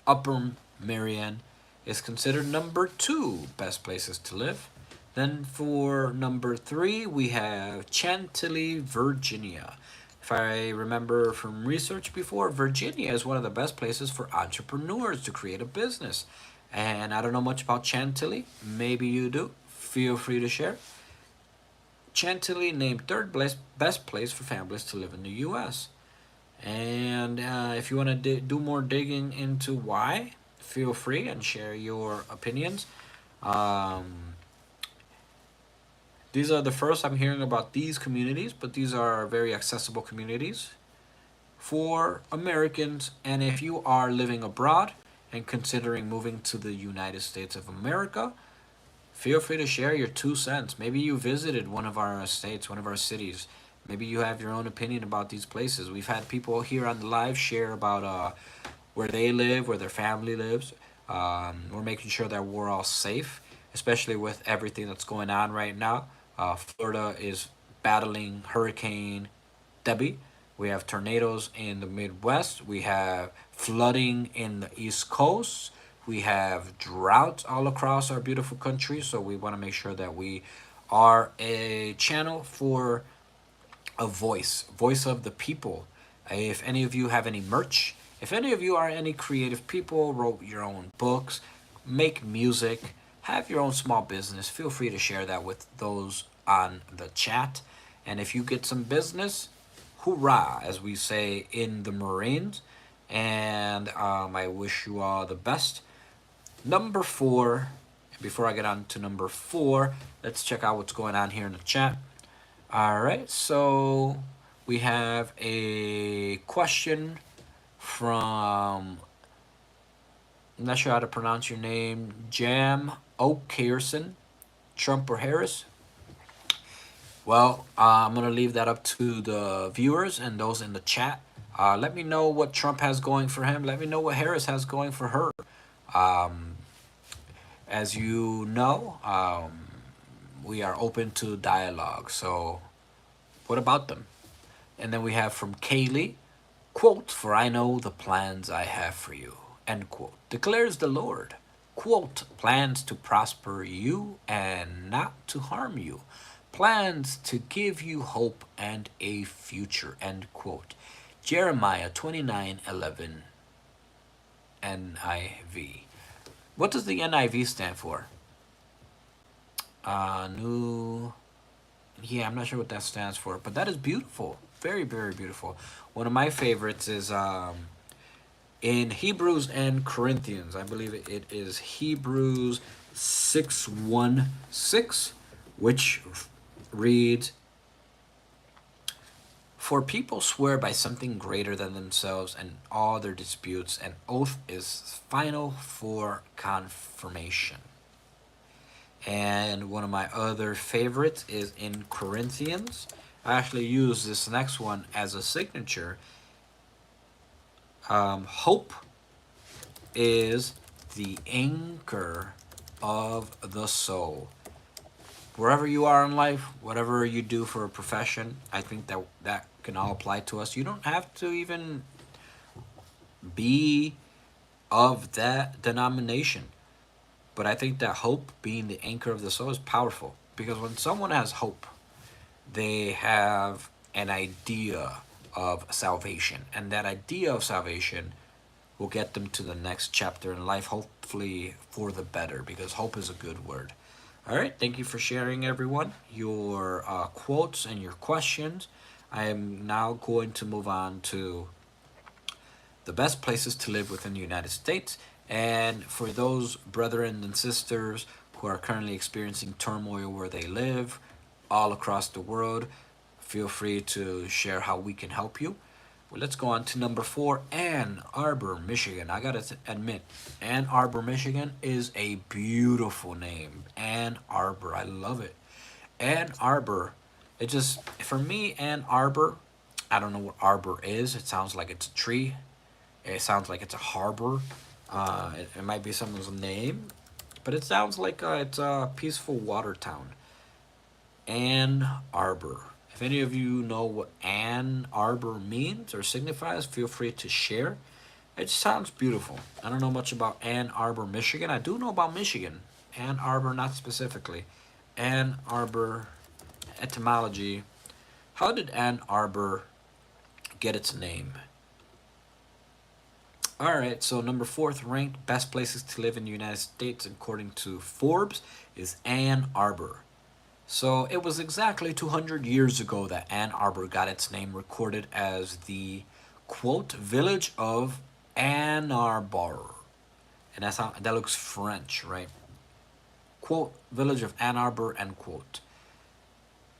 Upper Marion, is considered number 2 best places to live. Then for number 3, we have Chantilly, Virginia. If I remember from research before, Virginia is one of the best places for entrepreneurs to create a business. And I don't know much about Chantilly. Maybe you do. Feel free to share. Chantilly named 3rd best place for families to live in the U.S. And if you want to do more digging into why, feel free and share your opinions. These are the first I'm hearing about these communities, but these are very accessible communities for Americans. And if you are living abroad and considering moving to the United States of America, feel free to share your 2 cents. Maybe you visited one of our states, one of our cities. Maybe you have your own opinion about these places. We've had people here on the live share about where they live, where their family lives. We're making sure that we're all safe, especially with everything that's going on right now. Florida is battling Hurricane Debby. We have tornadoes in the Midwest. We have flooding in the East Coast. We have droughts all across our beautiful country. So we want to make sure that we are a channel for a voice of the people. If any of you have any merch, if any of you are any creative people, wrote your own books, make music, have your own small business, feel free to share that with those on the chat. And if you get some business, hoorah, as we say in the Marines. And I wish you all the best. Number 4, before I get on to number 4, let's check out what's going on here in the chat. All right, so we have a question from, I'm not sure how to pronounce your name, Jam O'Carson, Trump or Harris? Well, I'm going to leave that up to the viewers and those in the chat. Let me know what Trump has going for him. Let me know what Harris has going for her. As you know, we are open to dialogue. So what about them? And then we have from Kaylee, quote, for I know the plans I have for you, end quote, declares the Lord. Quote, plans to prosper you and not to harm you. Plans to give you hope and a future, end quote. Jeremiah 29:11 NIV. What does the NIV stand for? I'm not sure what that stands for, but that is beautiful. Very, very beautiful. One of my favorites is in Hebrews and Corinthians. I believe it is Hebrews 6:1-6, which reads, for people swear by something greater than themselves, and all their disputes, an oath is final for confirmation. And one of my other favorites is in Corinthians. I actually use this next one as a signature. Hope is the anchor of the soul. Wherever you are in life, whatever you do for a profession, I think that can all apply to us. You don't have to even be of that denomination. But I think that hope being the anchor of the soul is powerful. Because when someone has hope, they have an idea of salvation. And that idea of salvation will get them to the next chapter in life, hopefully for the better, because hope is a good word. All right, thank you for sharing, everyone, your quotes and your questions. I am now going to move on to the best places to live within the United States. And for those brethren and sisters who are currently experiencing turmoil where they live all across the world, feel free to share how we can help you. Well, let's go on to number 4, Ann Arbor, Michigan. I gotta admit, Ann Arbor, Michigan is a beautiful name. Ann Arbor, I love it. Ann Arbor, it just, for me, Ann Arbor, I don't know what arbor is. It sounds like it's a tree. It sounds like it's a harbor. It might be someone's name, but it sounds like it's a peaceful water town. Ann Arbor. If any of you know what Ann Arbor means or signifies, feel free to share. It sounds beautiful. I don't know much about Ann Arbor, Michigan. I do know about Michigan. Ann Arbor, not specifically. Ann Arbor, etymology. How did Ann Arbor get its name? Alright, so number 4th ranked best places to live in the United States according to Forbes is Ann Arbor. So it was exactly 200 years ago that Ann Arbor got its name recorded as the, quote, village of Ann Arbor. And that looks French, right? Quote, village of Ann Arbor, end quote.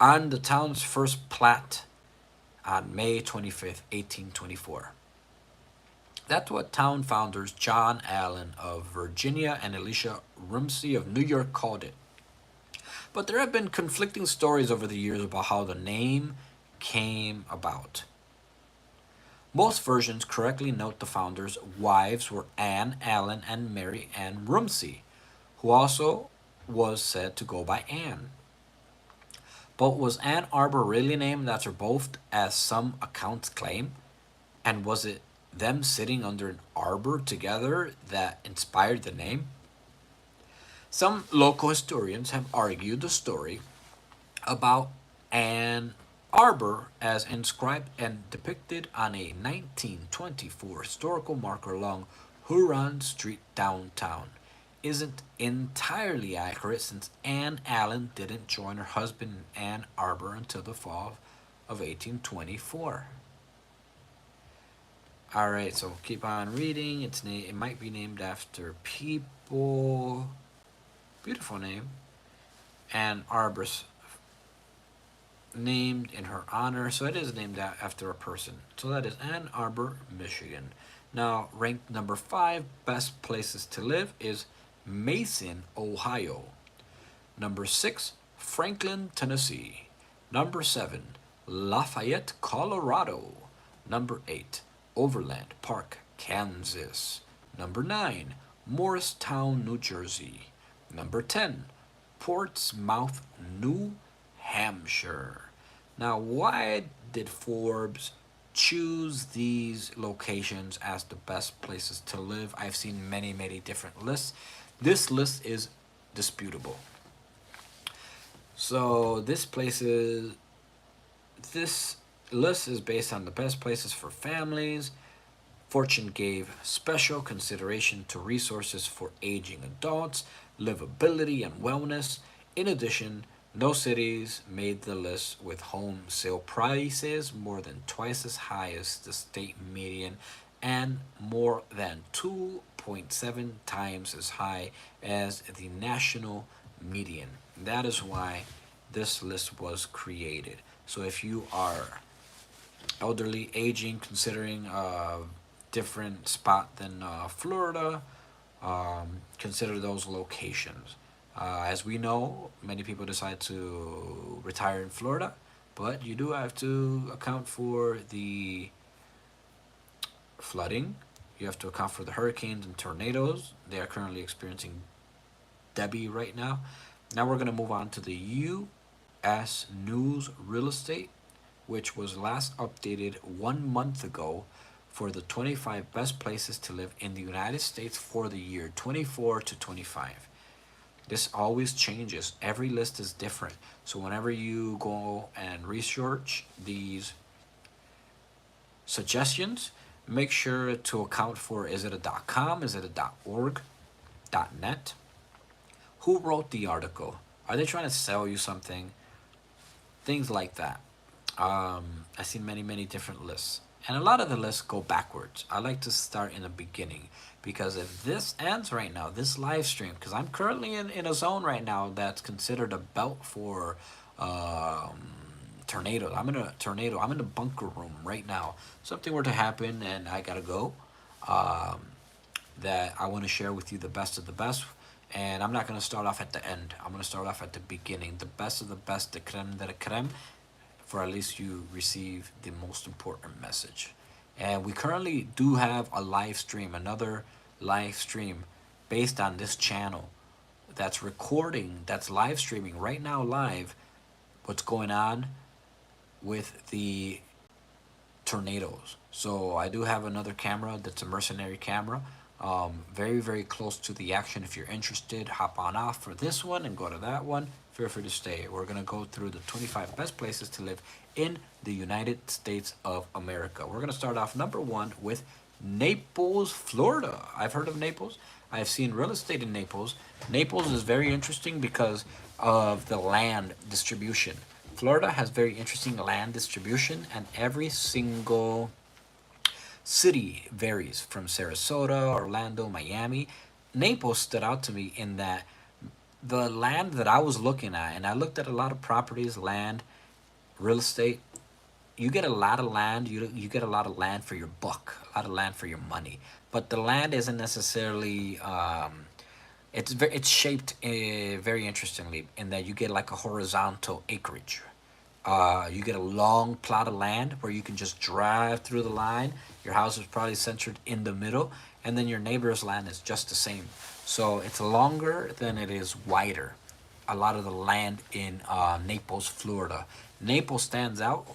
On the town's first plat on May 25th, 1824. That's what town founders John Allen of Virginia and Elisha Rumsey of New York called it. But there have been conflicting stories over the years about how the name came about. Most versions correctly note the founders' wives were Ann Allen and Mary Ann Rumsey, who also was said to go by Ann. But was Ann Arbor really named after both, as some accounts claim? And was it them sitting under an arbor together that inspired the name? Some local historians have argued the story about Ann Arbor, as inscribed and depicted on a 1924 historical marker along Huron Street downtown, isn't entirely accurate, since Ann Allen didn't join her husband in Ann Arbor until the fall of 1824. Alright, so keep on reading. It might be named after people. Beautiful name. Ann Arbor's named in her honor, so it is named after a person. So that is Ann Arbor, Michigan. Now, ranked number 5 best places to live is Mason, Ohio. Number 6, Franklin, Tennessee. Number 7, Lafayette, Colorado. Number 8, Overland Park, Kansas. Number 9, Morristown, New Jersey. Number 10, Portsmouth, New Hampshire. Now, why did Forbes choose these locations as the best places to live? I've seen many, many different lists. This list is disputable. So this list is based on the best places for families. Fortune gave special consideration to resources for aging adults, livability, and wellness. In addition, no cities made the list with home sale prices more than twice as high as the state median and more than 2.7 times as high as the national median. That is why this list was created. So if you are elderly, aging, considering a different spot than Florida, consider those locations. As we know, many people decide to retire in Florida, but you do have to account for the flooding. You have to account for the hurricanes and tornadoes. They are currently experiencing Debbie right now. Now we're going to move on to the U.S. News Real Estate, which was last updated 1 month ago for the 25 best places to live in the United States for the year 24 to 25. This always changes. Every list is different. So whenever you go and research these suggestions, make sure to account for, is it a .com, is it a .org, .net? Who wrote the article? Are they trying to sell you something? Things like that. I've seen many different lists, and a lot of the lists go backwards. I like to start in the beginning because if this ends right now, this live stream, because I'm currently in a zone right now that's considered a belt for um, tornadoes. I'm in a tornado. I'm in a bunker room right now. Something were to happen and I gotta go. Um, that I want to share with you the best of the best. And I'm not going to start off at the end. I'm going to start off at the beginning. The best of the best, the creme de la creme, for at least you receive the most important message. And we currently do have a live stream, another live stream based on this channel that's recording, that's live streaming right now live what's going on with the tornadoes. So I do have another camera that's a mercenary camera. Very close to the action. If you're interested, hop on off for this one and go to that one. Feel free to stay. We're going to go through the 25 best places to live in the United States of America. We're going to start off number one with Naples, Florida. I've heard of Naples. I've seen real estate in Naples. Naples is very interesting because of the land distribution. Florida has very interesting land distribution, and every single city varies from Sarasota, Orlando, Miami. Naples stood out to me in that the land that I was looking at, and I looked at a lot of properties, land, real estate. You get a lot of land. You get a lot of land for your buck, a lot of land for your money. But the land isn't necessarily. It's shaped very interestingly in that you get like a horizontal acreage. You get a long plot of land where you can just drive through the line. Your house is probably centered in the middle, and then your neighbor's land is just the same. So it's longer than it is wider. A lot of the land in Naples, Florida. Naples stands out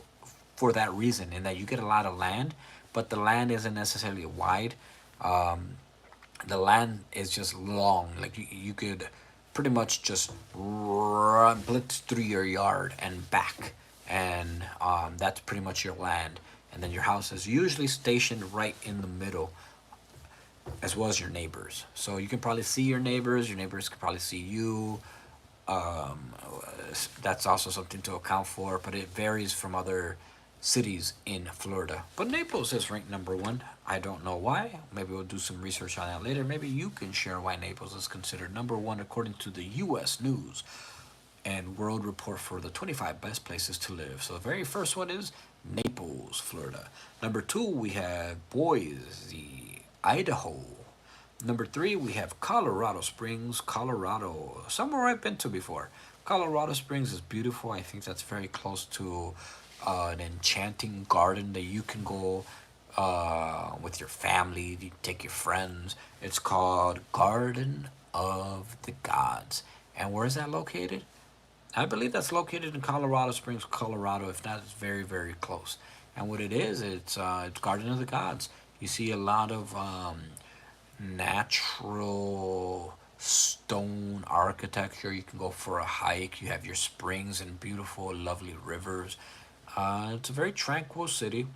for that reason, in that you get a lot of land, but the land isn't necessarily wide. Um, the land is just long. Like you could pretty much just run, blitz through your yard and back, and that's pretty much your land. And then your house is usually stationed right in the middle, as well as your neighbors. So you can probably see your neighbors. Your neighbors can probably see you. Um, that's also something to account for, but it varies from other cities in Florida. But Naples is ranked number one. I don't know why. Maybe we'll do some research on that later. Maybe you can share why Naples is considered number one according to the U.S. News and World Report for the 25 best places to live. So the very first one is Naples, Florida. Number two, we have Boise, Idaho. Number three, we have Colorado Springs, Colorado. Somewhere I've been to before. Colorado Springs is beautiful. I think that's very close to an enchanting garden that you can go with your family. You take your friends. It's called Garden of the Gods. And where is that located? I believe that's located in Colorado Springs, Colorado. If not, it's very close. And what it is, it's Garden of the Gods. You see a lot of natural stone architecture. You can go for a hike. You have your springs and beautiful, lovely rivers. It's a very tranquil city.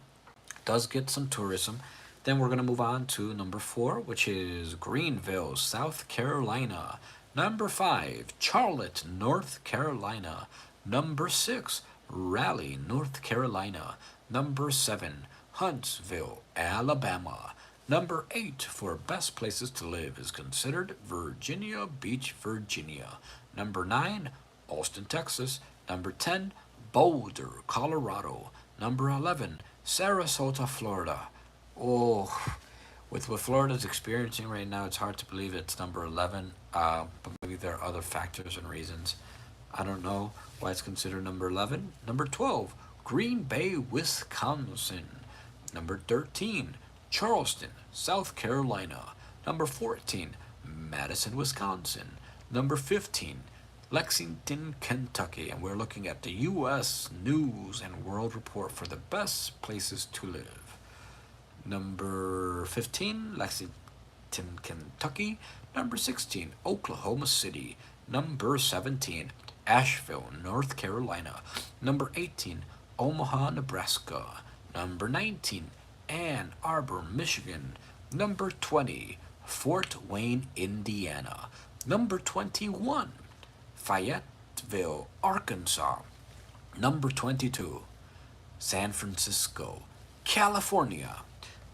Does get some tourism. Then we're going to move on to number four, which is Greenville, South Carolina. Number five, Charlotte, North Carolina. Number six, Raleigh, North Carolina. Number seven, Huntsville, Alabama. Number eight for best places to live is considered Virginia Beach, Virginia. Number nine, Austin, Texas. Number 10, Boulder, Colorado. Number 11, Sarasota, Florida. Oh, with what Florida's experiencing right now, it's hard to believe it's number 11. But maybe there are other factors and reasons. I don't know why it's considered number 11. Number 12, Green Bay, Wisconsin. Number 13, Charleston, South Carolina. Number 14, Madison, Wisconsin. Number 15, Lexington, Kentucky. And we're looking at the U.S. News and World Report for the best places to live. Number 15, Lexington, Kentucky. Number 16, Oklahoma City. Number 17, Asheville, North Carolina. Number 18, Omaha, Nebraska. Number 19, Ann Arbor, Michigan. Number 20, Fort Wayne, Indiana. Number 21, Fayetteville, Arkansas. Number 22, San Francisco. California.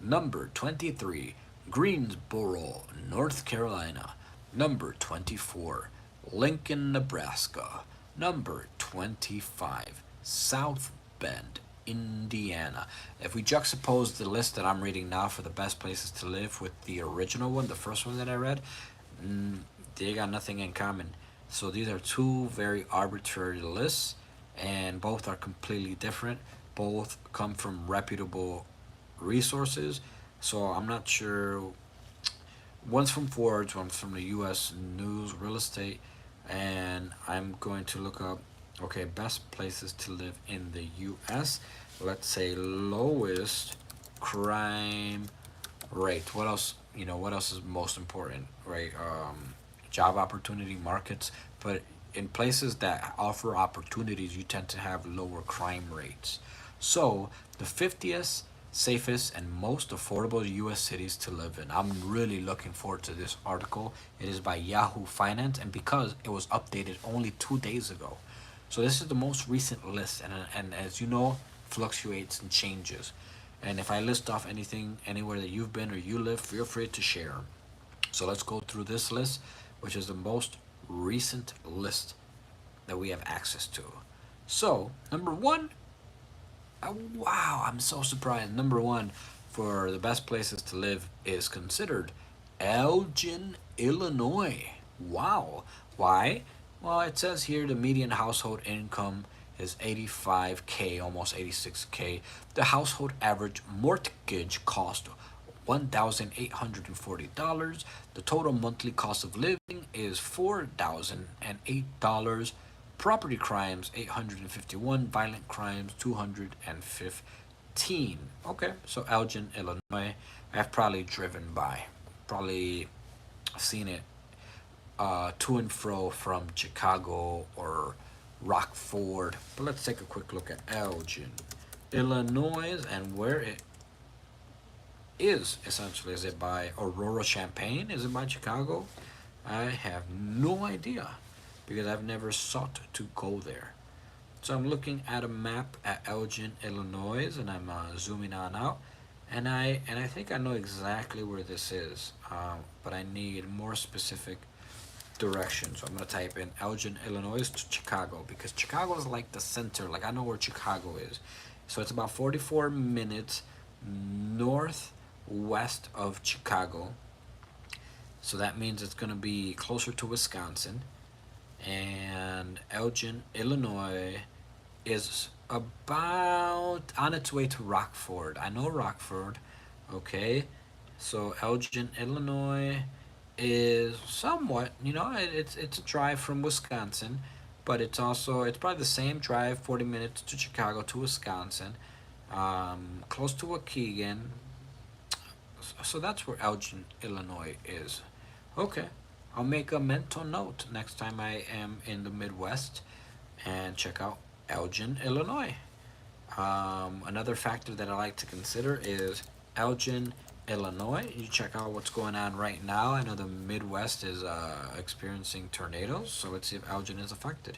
Number 23, Greensboro, North Carolina. Number 24, Lincoln, Nebraska. Number 25, South Bend, Indiana. If we juxtapose the list that I'm reading now for the best places to live with the original one, the first one that I read, they got nothing in common. So these are two very arbitrary lists, and both are completely different. Both come from reputable resources. So I'm not sure. One's from Forbes, one's from the U.S. News Real Estate, and I'm going to look up, okay, best places to live in the U.S. Let's say lowest crime rate. What else? What else is most important, right? Job opportunity, markets, but in places that offer opportunities, you tend to have lower crime rates. So the 50th safest and most affordable U.S. cities to live in. I'm really looking forward to this article. It is by Yahoo Finance, and because it was updated only 2 days ago. So this is the most recent list, and as you know, fluctuates and changes. And if I list off anything, anywhere that you've been or you live, feel free to share. So let's go through this list, which is the most recent list that we have access to. So, number one, wow, I'm so surprised. Number one for the best places to live is considered Elgin, Illinois. Wow. Why? Well, it says here the median household income is 85K, almost 86K. The household average mortgage cost $1,840. The total monthly cost of living is $4,008. Property crimes 851, violent crimes 215. Okay, so Elgin, Illinois. I've probably driven by, probably seen it to and fro from Chicago or Rockford. But let's take a quick look at Elgin, Illinois, and where it is essentially. Is it by Aurora Champaign? Is it by Chicago? I have no idea because I've never sought to go there. So I'm looking at a map at Elgin, Illinois, and I'm zooming on out, and I think I know exactly where this is, but I need more specific directions. So I'm gonna type in Elgin, Illinois to Chicago because Chicago is like the center. Like I know where Chicago is, so it's about 44 minutes northwest of Chicago. So that means it's gonna be closer to Wisconsin, and Elgin, Illinois is about on its way to Rockford. I know Rockford, okay? So Elgin, Illinois is somewhat, it's a drive from Wisconsin, but it's probably the same drive, 40 minutes to Chicago to Wisconsin, close to Waukegan. So that's where Elgin, Illinois is. Okay, I'll make a mental note next time I am in the Midwest and check out Elgin, Illinois. Another factor that I like to consider is Elgin, Illinois. You check out what's going on right now. I know the Midwest is experiencing tornadoes, so let's see if Elgin is affected.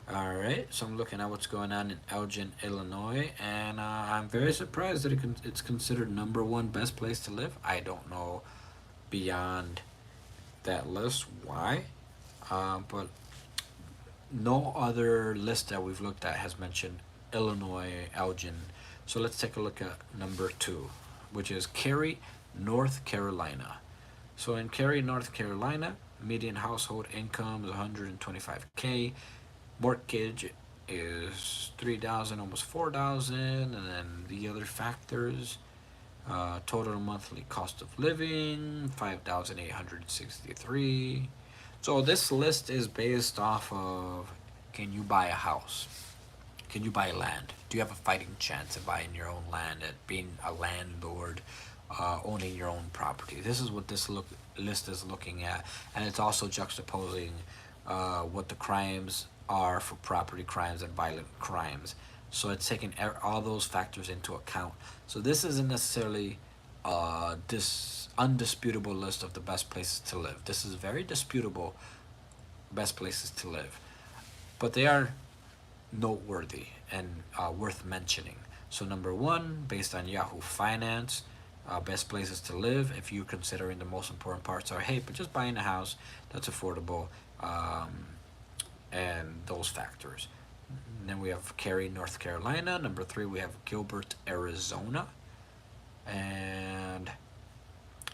All right, so I'm looking at what's going on in Elgin, Illinois, and I'm very surprised that it's considered number one best place to live. I don't know beyond that list why, but no other list that we've looked at has mentioned Illinois, Elgin. So let's take a look at number two, which is Cary, North Carolina. So in Cary, North Carolina, median household income is 125K. Mortgage is 3,000, almost 4,000, and then the other factors. Total monthly cost of living 5,863. So this list is based off of, can you buy a house? Can you buy land? Do you have a fighting chance of buying your own land, at being a landlord, owning your own property? This is what this list is looking at, and it's also juxtaposing what the crimes are for property crimes and violent crimes. So it's taking all those factors into account. So this isn't necessarily this undisputable list of the best places to live. This is very disputable best places to live. But they are noteworthy and worth mentioning. So number one, based on Yahoo Finance, best places to live if you're considering the most important parts are, hey, but just buying a house that's affordable, and those factors. And then we have Cary, North Carolina. Number three, we have Gilbert, Arizona. And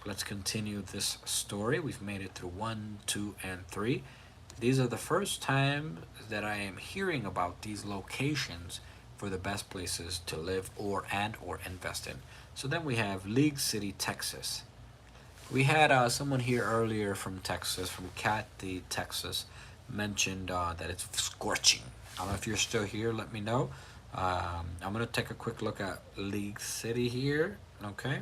let's continue this story. We've made it through 1, 2, and 3. These are the first time that I am hearing about these locations for the best places to live or invest in. So then we have League City, Texas. We had someone here earlier from Texas, from Kathy, Texas, mentioned that it's scorching. I don't know if you're still here. Let me know. I'm gonna take a quick look at League City here. Okay.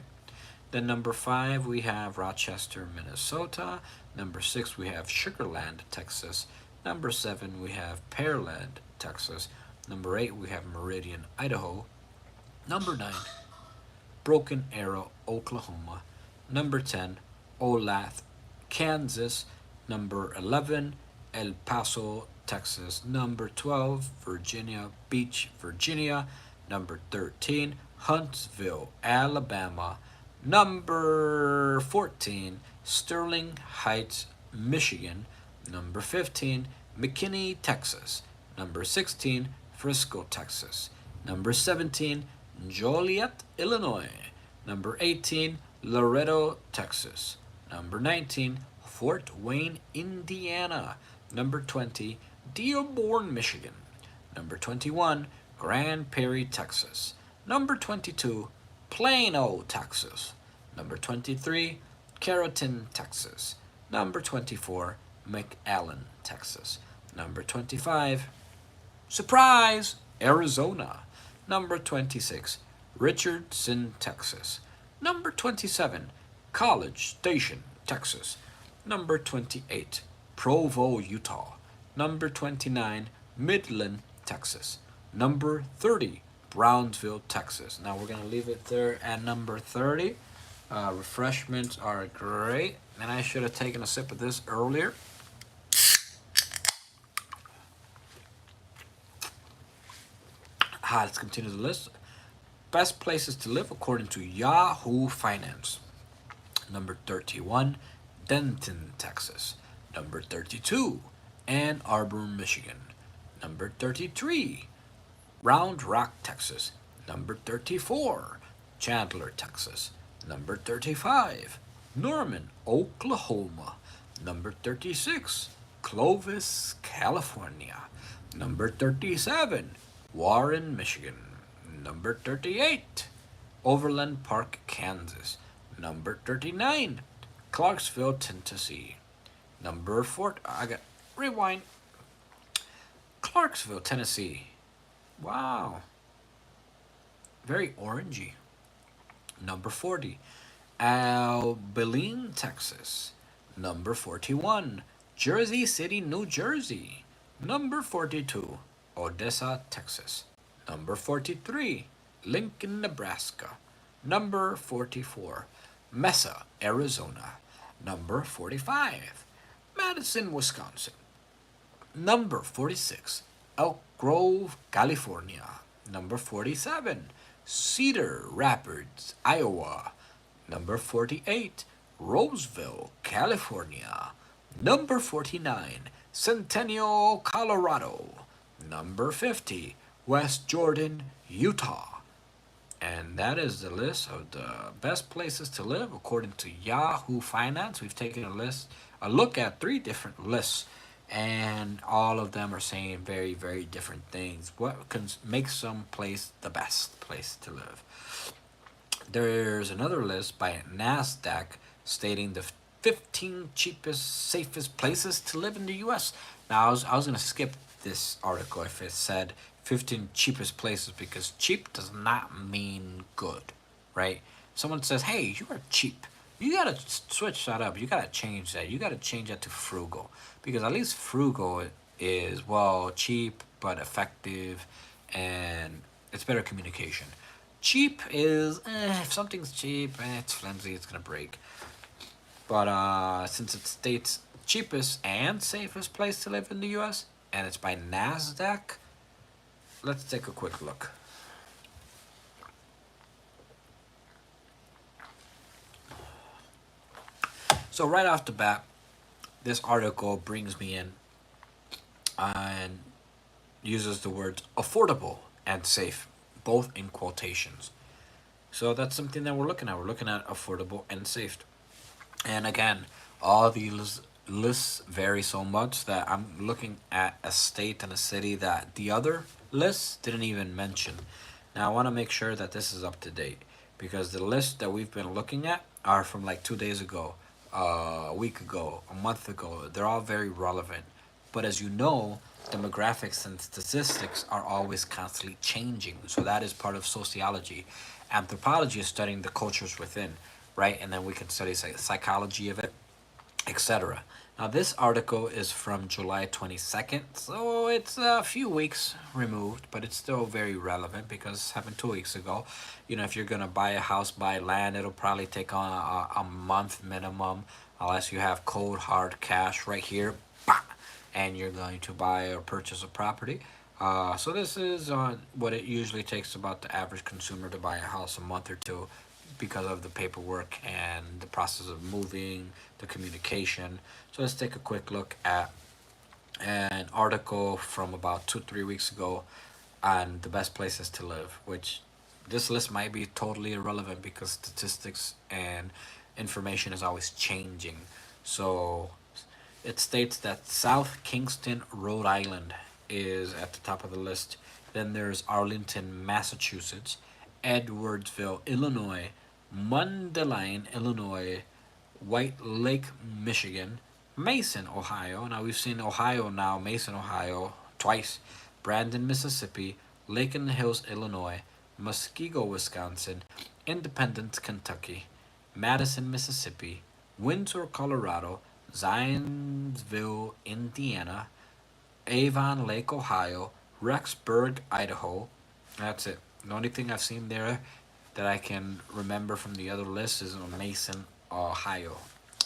Then number 5 we have Rochester, Minnesota. Number 6 we have Sugar Land, Texas. Number 7 we have Pearland, Texas. Number 8 we have Meridian, Idaho. Number 9 Broken Arrow, Oklahoma. Number 10 Olathe, Kansas. Number 11 El Paso, Texas. Number 12 Virginia Beach, Virginia. Number 13 Huntsville, Alabama. Number 14 Sterling Heights, Michigan. Number 15 McKinney, Texas. Number 16 Frisco, Texas. Number 17 Joliet, Illinois. Number 18 Loretto, Texas. Number 19 Fort Wayne, Indiana. Number 20 Dearborn, Michigan. Number 21 Grand Prairie, Texas. Number 22 Plano, Texas. Number 23 Carrollton, Texas. Number 24 McAllen, Texas. Number 25 surprise, Arizona. Number 26 Richardson, Texas. Number 27 College Station, Texas. Number 28 Provo, Utah. Number 29 Midland, Texas. Number 30 Brownsville, Texas. Now we're gonna leave it there at number 30. Refreshments are great, and I should have taken a sip of this earlier. Let's continue the list. Best places to live according to Yahoo Finance. Number 31, Denton, Texas. Number 32, Ann Arbor, Michigan. Number 33, Round Rock, Texas. Number 34, Chandler, Texas. Number 35, Norman, Oklahoma. Number 36, Clovis, California. Number 37, Warren, Michigan. Number 38, Overland Park, Kansas. Number 39, Clarksville, Tennessee. Number 40, rewind. Clarksville, Tennessee. Wow. Very orangey. Number 40, Abilene, Texas. Number 41, Jersey City, New Jersey. Number 42, Odessa, Texas. Number 43, Lincoln, Nebraska. Number 44, Mesa, Arizona. Number 45, Madison, Wisconsin. Number 46, Elk Grove, California. Number 47, Cedar Rapids, Iowa. Number 48, Roseville, California. Number 49, Centennial, Colorado. Number 50, West Jordan, Utah. And that is the list of the best places to live according to Yahoo Finance. We've taken a look at 3 different lists, and all of them are saying very, very different things. What can make some place the best place to live? There's another list by NASDAQ stating the 15 cheapest, safest places to live in the U.S. Now, I was going to skip this article if it said 15 cheapest places, because cheap does not mean good, right? Someone says, hey, you are cheap. You gotta switch that up. You gotta change that. You gotta change that to frugal, because at least frugal is, well, cheap but effective, and it's better communication. Cheap is, if something's cheap, it's flimsy, it's gonna break. But since it states cheapest and safest place to live in the U.S., and it's by NASDAQ, let's take a quick look. So right off the bat, this article brings me in and uses the words affordable and safe, both in quotations. So that's something that we're looking at. We're looking at affordable and safe. And again, all these lists vary so much that I'm looking at a state and a city that the other lists didn't even mention. Now I want to make sure that this is up to date because the lists that we've been looking at are from like 2 days ago, a week ago, a month ago. They're all very relevant. But as you know, demographics and statistics are always constantly changing. So that is part of sociology. Anthropology is studying the cultures within, right? And then we can study psychology of it, etc. Now, this article is from July 22nd, so it's a few weeks removed, but it's still very relevant because it happened 2 weeks ago. You know, if you're going to buy a house, buy land, it'll probably take on a month minimum, unless you have cold, hard cash right here, and you're going to buy or purchase a property. So this is what it usually takes about the average consumer to buy a house, a month or two, because of the paperwork and the process of moving, the communication. So let's take a quick look at an article from about 2 3 weeks ago on the best places to live, which this list might be totally irrelevant because statistics and information is always changing. So it states that South Kingston, Rhode Island is at the top of the list. Then there's Arlington, Massachusetts, Edwardsville, Illinois, Mundelein, Illinois, White Lake, Michigan, Mason, Ohio. Now we've seen Ohio now, Mason, Ohio, twice. Brandon, Mississippi, Lake in the Hills, Illinois, Muskego, Wisconsin, Independence, Kentucky, Madison, Mississippi, Windsor, Colorado, Zionsville, Indiana, Avon Lake, Ohio, Rexburg, Idaho. That's it. The only thing I've seen there that I can remember from the other list is Mason, Ohio.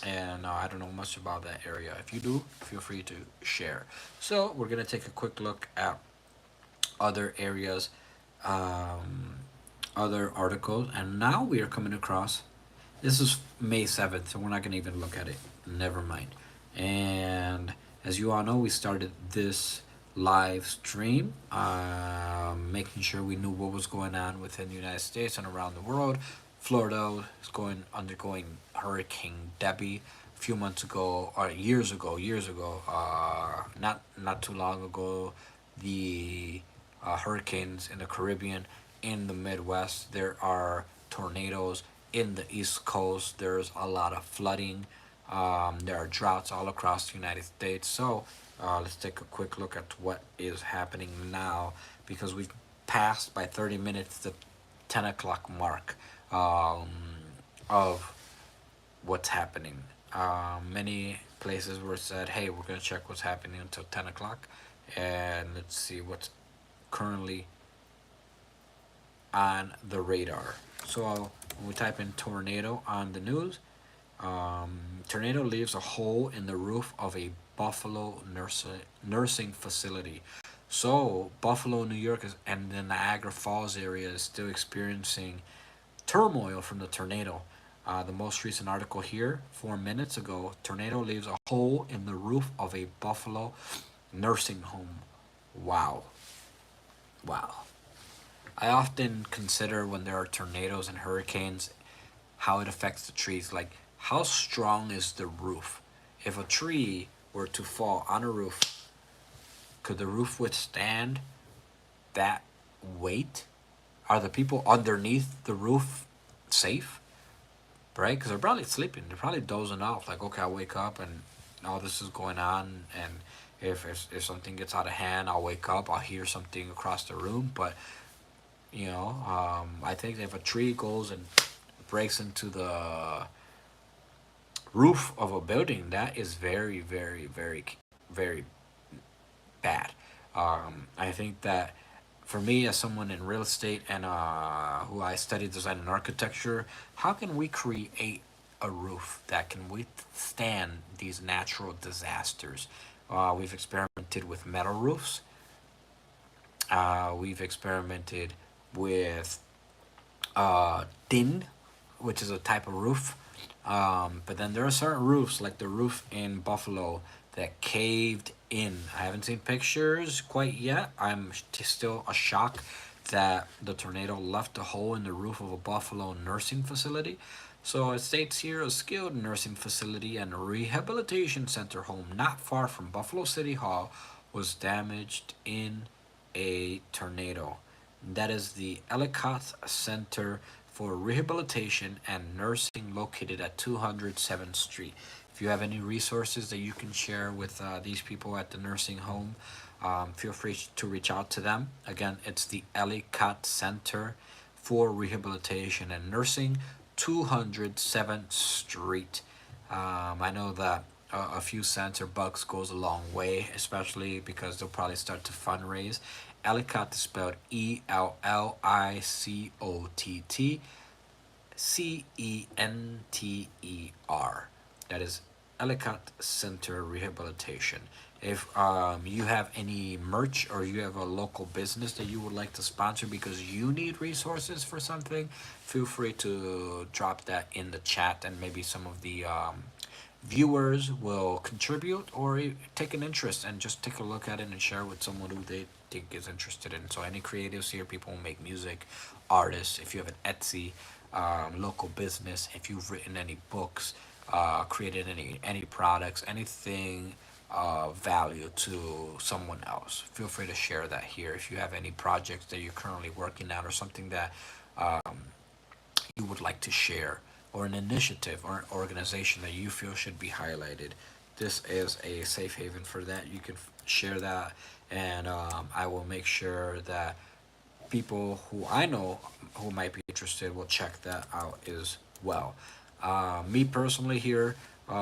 And I don't know much about that area. If you do, feel free to share. So we're going to take a quick look at other areas, um, other articles. And now we are coming across, this is May 7th, so we're not going to even look at it. Never mind. And as you all know, we started this live stream, making sure we knew what was going on within the United States and around the world. Florida is undergoing Hurricane Debbie a few months ago, or years ago, not too long ago. The hurricanes in the Caribbean, in the Midwest, there are tornadoes in the East Coast. There's a lot of flooding. There are droughts all across the United States. So let's take a quick look at what is happening now because we've passed by 30 minutes the 10 o'clock mark um, of what's happening. Many places were said, hey, we're going to check what's happening until 10 o'clock. And let's see what's currently on the radar. So when we type in tornado on the news, tornado leaves a hole in the roof of a Buffalo nursing facility. So Buffalo, New York, and the Niagara Falls area is still experiencing turmoil from the tornado. The most recent article here, 4 minutes ago, tornado leaves a hole in the roof of a Buffalo nursing home. Wow. Wow. I often consider when there are tornadoes and hurricanes how it affects the trees. Like, how strong is the roof? If a tree were to fall on a roof, could the roof withstand that weight? Are the people underneath the roof safe? Right? Because they're probably sleeping. They're probably dozing off. Like, okay, I'll wake up and all this is going on. And if something gets out of hand, I'll wake up. I'll hear something across the room. But I think if a tree goes and breaks into the roof of a building, that is very, very, very, very bad. I think that for me, as someone in real estate and who I study design and architecture, how can we create a roof that can withstand these natural disasters? We've experimented with metal roofs, We've experimented with tin, which is a type of roof. But then there are certain roofs, like the roof in Buffalo, that caved in. I haven't seen pictures quite yet. I'm still a shock that the tornado left a hole in the roof of a Buffalo nursing facility. So it states here a skilled nursing facility and a rehabilitation center home not far from Buffalo City Hall was damaged in a tornado. That is the Ellicott Center for Rehabilitation and Nursing located at 207th Street. If you have any resources that you can share with these people at the nursing home, feel free to reach out to them. Again, it's the Ellicott Center for Rehabilitation and Nursing, 207th Street. I know that a few cents or bucks goes a long way, especially because they'll probably start to fundraise. Ellicott is spelled Ellicott Center. That is Ellicott Center Rehabilitation. If you have any merch or you have a local business that you would like to sponsor because you need resources for something, feel free to drop that in the chat, and maybe some of the viewers will contribute or take an interest and just take a look at it and share with someone who they think is interested in. So any creatives here, people who make music, artists, if you have an Etsy, local business, if you've written any books, created any products, anything value to someone else, feel free to share that here. If you have any projects that you're currently working on or something that you would like to share, or an initiative or an organization that you feel should be highlighted, this is a safe haven for that. You can share that, and I will make sure that people who I know who might be interested will check that out as well. Me personally here,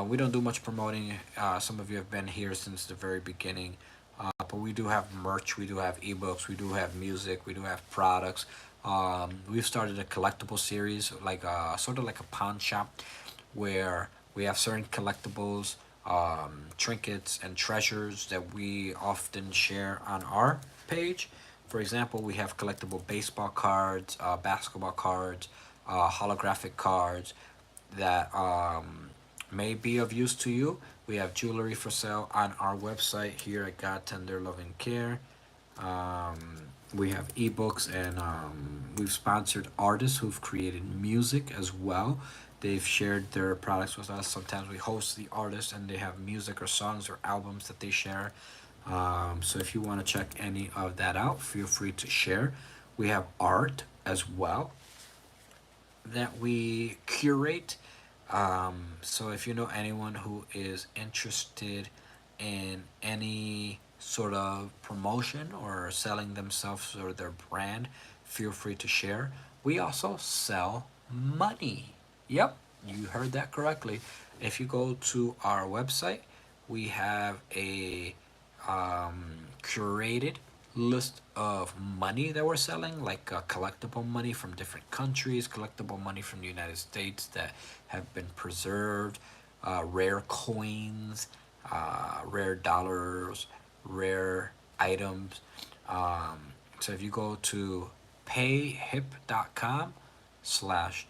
we don't do much promoting. Some of you have been here since the very beginning. But we do have merch, we do have ebooks, we do have music, we do have products. We've started a collectible series, like sort of like a pawn shop, where we have certain collectibles, trinkets, and treasures that we often share on our page. For example, we have collectible baseball cards, basketball cards, holographic cards that may be of use to you. We have jewelry for sale on our website here at God Tender Loving Care. We have ebooks, and we've sponsored artists who've created music as well. They've shared their products with us. Sometimes we host the artists and they have music or songs or albums that they share. So if you want to check any of that out, feel free to share. We have art as well that we curate. So if you know anyone who is interested in any sort of promotion or selling themselves or their brand, feel free to share. We also sell money. Yep, you heard that correctly. If you go to our website, we have a curated list of money that we're selling, like collectible money from different countries, collectible money from the United States that have been preserved, rare coins, rare dollars, rare items. So if you go to payhip.com slash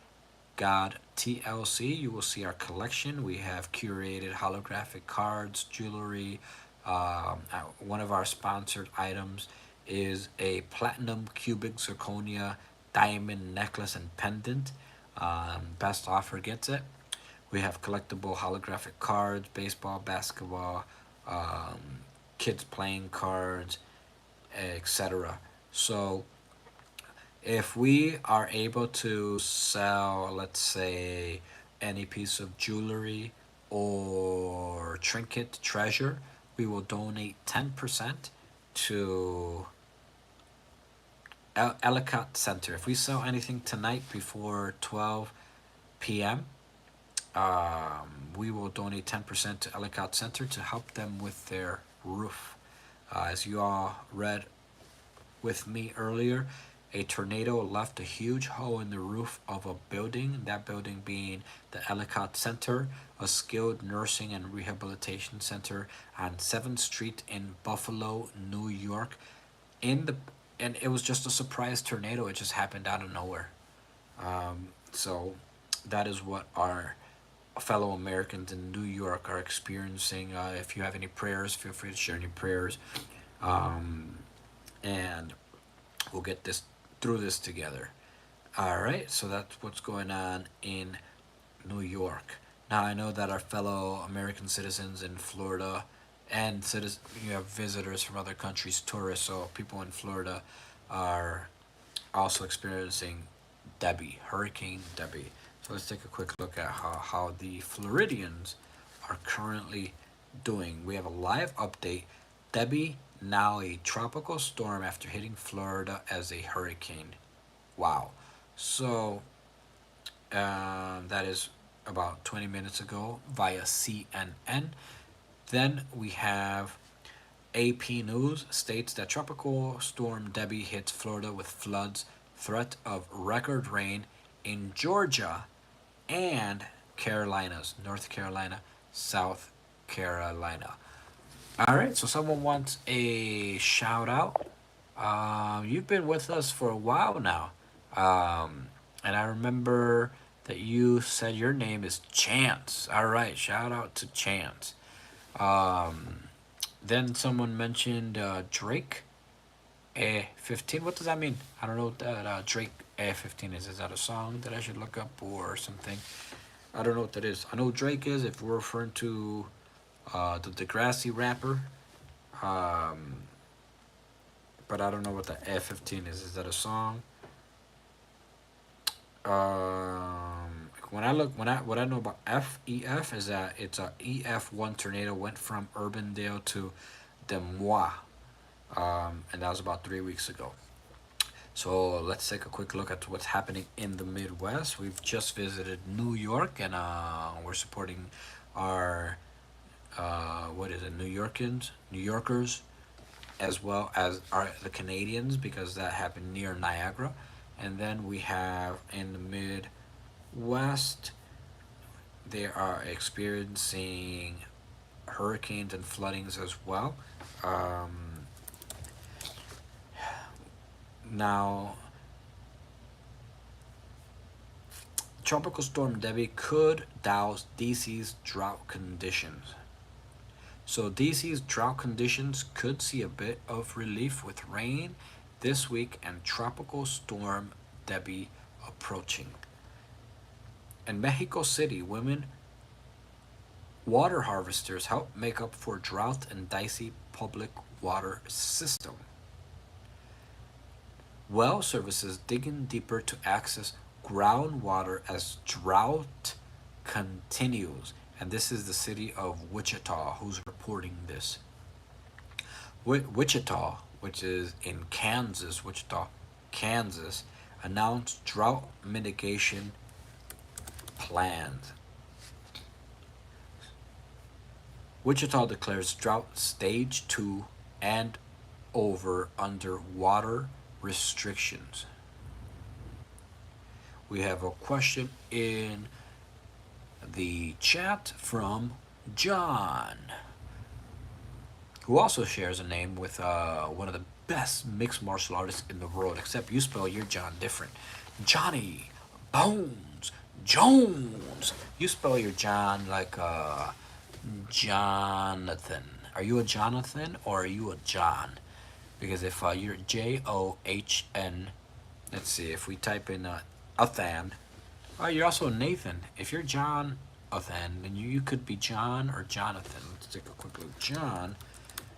God TLC, you will see our collection. We have curated holographic cards, jewelry. One of our sponsored items is a platinum cubic zirconia diamond necklace and pendant. Best offer gets it. We have collectible holographic cards, baseball, basketball, kids playing cards, etc. So if we are able to sell, let's say, any piece of jewelry or trinket, treasure, we will donate 10% to Ellicott Center. If we sell anything tonight before 12 p.m., we will donate 10% to Ellicott Center to help them with their roof. As you all read with me earlier, a tornado left a huge hole in the roof of a building, that building being the Ellicott Center, a skilled nursing and rehabilitation center on 7th Street in Buffalo, New York. In the and it was just a surprise tornado. It just happened out of nowhere. So that is what our fellow Americans in New York are experiencing. If you have any prayers, feel free to share any prayers, um, and we'll get this through this together. All right, so that's what's going on in New York. Now I know that our fellow American citizens in Florida and you have visitors from other countries, tourists, so people in Florida are also experiencing Debbie, Hurricane Debbie. So let's take a quick look at how the Floridians are currently doing. We have a live update. Debbie, now a tropical storm after hitting Florida as a hurricane. Wow. So that is about 20 minutes ago via CNN. Then we have AP News states that Tropical Storm Debbie hits Florida with floods, threat of record rain in Georgia and Carolinas, North Carolina, South Carolina. All right, so someone wants a shout out. You've been with us for a while now. And I remember that you said your name is Chance. All right, shout out to Chance. Then someone mentioned Drake A15. What does that mean? I don't know what that Drake A15 is. Is that a song that I should look up or something? I don't know what that is. I know Drake is if we're referring to the Degrassi rapper. But I don't know what the F15 is. Is that a song? When I look, what I know about FEF is that it's a EF1 tornado went from Urbandale to Des Moines, and that was about 3 weeks ago. So let's take a quick look at what's happening in the Midwest. We've just visited New York, and we're supporting our what is it, New Yorkers, as well as the Canadians, because that happened near Niagara. And then we have in the Midwest, they are experiencing hurricanes and floodings as well. Now, Tropical Storm Debbie could douse DC's drought conditions. So DC's drought conditions could see a bit of relief with rain this week and Tropical Storm Debbie approaching. In Mexico City, women water harvesters help make up for drought and dicey public water system. Well services digging deeper to access groundwater as drought continues. And this is the city of Wichita who's reporting this. Wichita, which is in Kansas, Wichita, Kansas, announced drought mitigation plans. Wichita declares drought stage 2 and over under water restrictions. We have a question in the chat from John, who also shares a name with one of the best mixed martial artists in the world, except you spell your John different. Johnny Bones Jones. You spell your John like Jonathan. Are you a Jonathan or are you a John? Because if you're John, let's see, if we type in Athan, you're also Nathan. If you're John Athan, then you could be John or Jonathan. Let's take a quick look. John.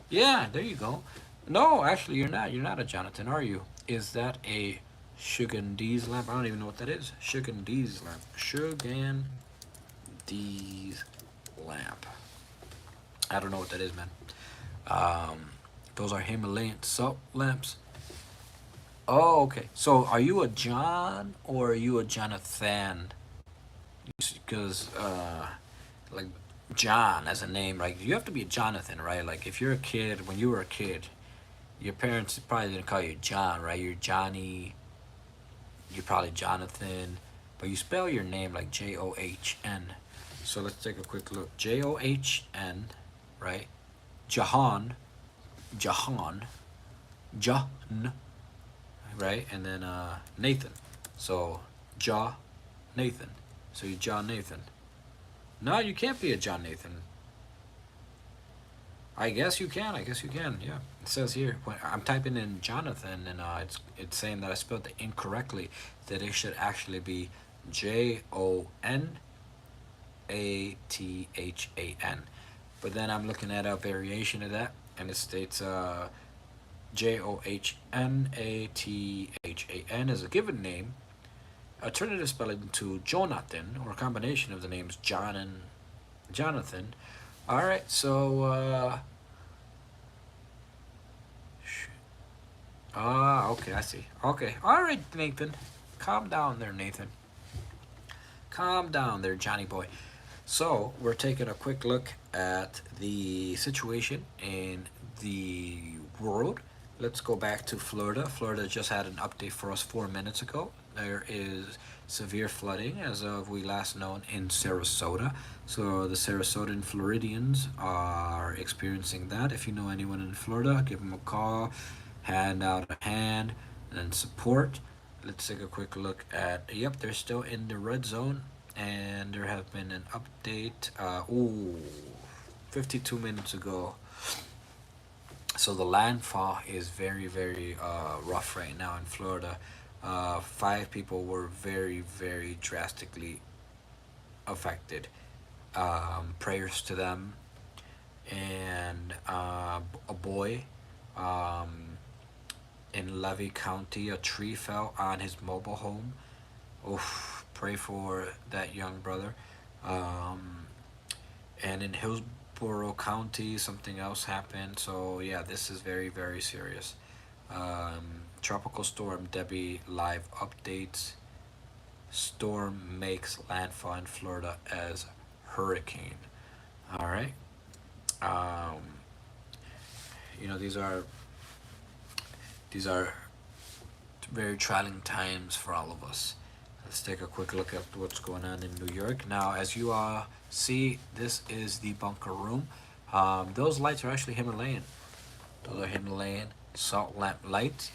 Yeah, there you go. No, actually, you're not. You're not a Jonathan, are you? Is that a Sugandee's lamp? I don't even know what that is. Sugandee's lamp. Sugandee's lamp. I don't know what that is, man. Those are Himalayan salt lamps. Oh, okay. So, are you a John or are you a Jonathan? Because, like, John as a name, like, you have to be a Jonathan, right? Like, if you're a kid, when you were a kid, your parents probably didn't call you John, right? You're Johnny, you're probably Jonathan, but you spell your name like John. So let's take a quick look. John, right? Jahan, John, right? And then Nathan. So Jaw Nathan. So you John Nathan. No, you can't be a John Nathan. I guess you can. I guess you can. Yeah. It says here when I'm typing in Jonathan, and it's saying that I spelled it incorrectly. That it should actually be Jonathan. But then I'm looking at a variation of that, and it states Johnathan is a given name. Alternative spelling to Jonathan, or a combination of the names John and Jonathan. All right, so okay, I see. Okay, all right, Nathan, calm down there, Nathan. Calm down there, Johnny boy. So we're taking a quick look at the situation in the world. Let's go back to Florida. Florida just had an update for us 4 minutes ago. There is severe flooding, as of we last known, in Sarasota. So the Sarasotan Floridians are experiencing that. If you know anyone in Florida, give them a call, hand out a hand, and support. Let's take a quick look at. Yep, they're still in the red zone, and there have been an update. 52 minutes ago. So the landfall is very, very rough right now in Florida. 5 people were very, very drastically affected. Prayers to them. And a boy in Levy County, a tree fell on his mobile home. Oof, pray for that young brother. And in Hillsborough County, something else happened. So yeah, this is very, very serious. Tropical storm Debbie live updates. Storm makes landfall in Florida as hurricane. All right. Um, these are very trying times for all of us. Let's take a quick look at what's going on in New York. Now, as you all see, this is the bunker room. Those lights are actually Himalayan. Those are Himalayan salt lamp lights.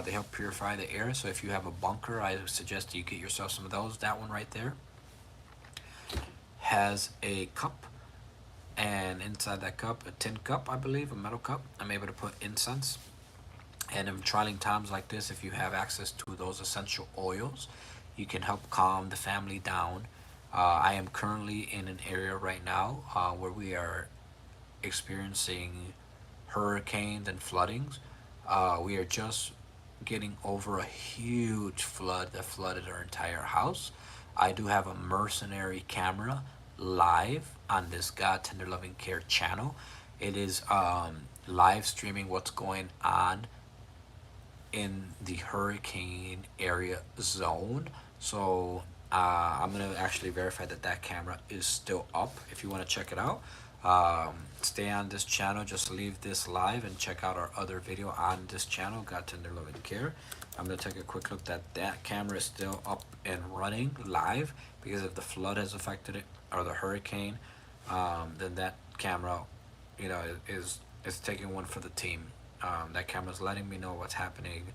They help purify the air. So if you have a bunker, I suggest you get yourself some of those. That one right there has a cup, and inside that cup, a tin cup, I believe, a metal cup. I'm able to put incense. And in trying times like this, if you have access to those essential oils, you can help calm the family down. I am currently in an area right now where we are experiencing hurricanes and floodings. We are just getting over a huge flood that flooded our entire house. I do have a mercenary camera live on this God Tender Loving Care channel. It is live streaming what's going on in the hurricane area zone. So I'm gonna actually verify that that camera is still up. If you want to check it out, stay on this channel. Just leave this live and check out our other video on this channel, God Tender Love and Care. I'm gonna take a quick look that that camera is still up and running live, because if the flood has affected it or the hurricane, then that camera, is taking one for the team. That camera is letting me know what's happening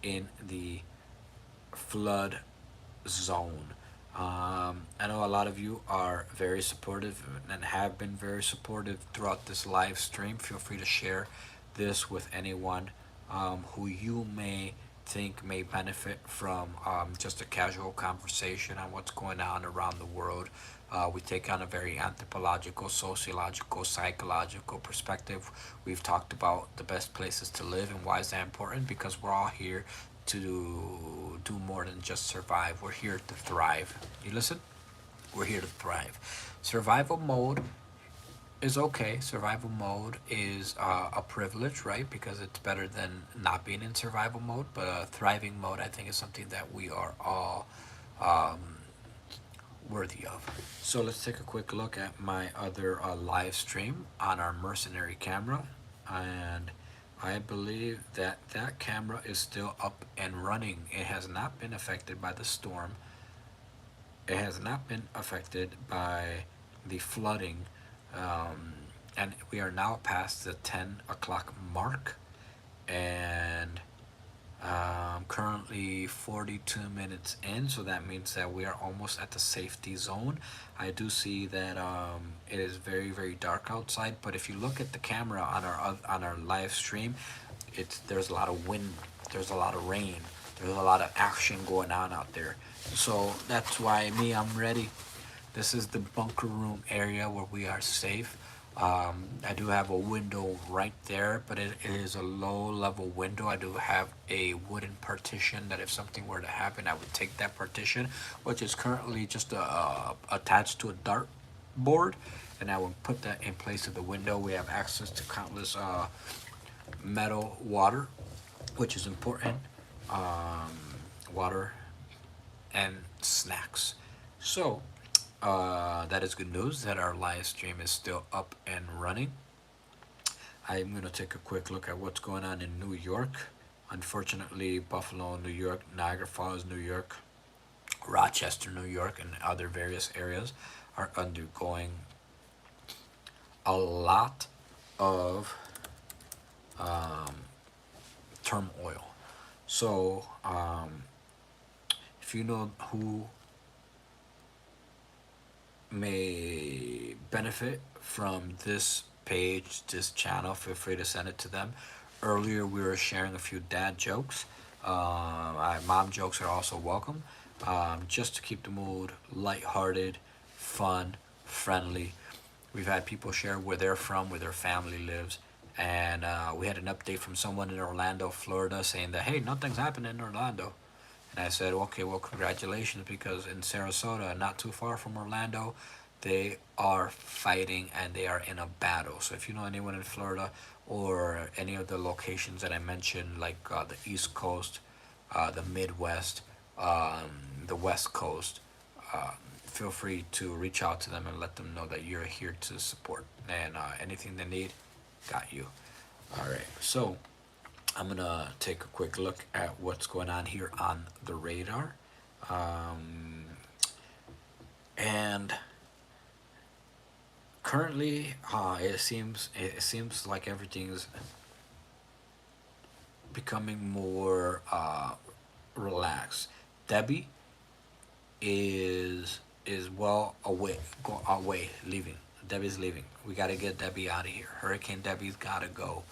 in the flood zone. I know a lot of you are very supportive and have been very supportive throughout this live stream. Feel free to share this with anyone who you may think may benefit from just a casual conversation on what's going on around the world. We take on a very anthropological, sociological, psychological perspective. We've talked about the best places to live and why is that important, because we're all here to do more than just survive. We're here to thrive. You listen? We're here to thrive. Survival mode is okay. Survival mode is a privilege, right? Because it's better than not being in survival mode. But thriving mode, I think, is something that we are all worthy of. So let's take a quick look at my other live stream on our mercenary camera, and I believe that that camera is still up and running. It has not been affected by the storm. It has not been affected by the flooding. And we are now past the 10 o'clock mark. And Currently 42 minutes in, so that means that we are almost at the safety zone. I do see that it is very, very dark outside, but if you look at the camera on our live stream, it's there's a lot of wind, there's a lot of rain, there's a lot of action going on out there. So that's why I'm ready. This is the bunker room area where we are safe. I do have a window right there, but it is a low level window. I do have a wooden partition that if something were to happen, I would take that partition, which is currently just attached to a dart board, and I would put that in place of the window. We have access to countless metal water, which is important. Um, Water and snacks. So that is good news that our live stream is still up and running. I'm going to take a quick look at what's going on in New York. Unfortunately, Buffalo, New York, Niagara Falls, New York, Rochester, New York, and other various areas are undergoing a lot of turmoil. So, if you know who may benefit from this page, this channel, feel free to send it to them. Earlier, we were sharing a few dad jokes. Mom jokes are also welcome, just to keep the mood lighthearted, fun, friendly. We've had people share where they're from, where their family lives, and we had an update from someone in Orlando, Florida, saying that hey, nothing's happening in Orlando. And I said, okay, well, congratulations, because in Sarasota, not too far from Orlando, they are fighting and they are in a battle. So if you know anyone in Florida or any of the locations that I mentioned, like the East Coast, the Midwest, the West Coast, feel free to reach out to them and let them know that you're here to support. And anything they need, got you. All right, so I'm gonna take a quick look at what's going on here on the radar, and currently, it seems like everything's becoming more relaxed. Debbie is well away, leaving. Debbie's leaving. We got to get Debbie out of here. Hurricane Debbie's got to go.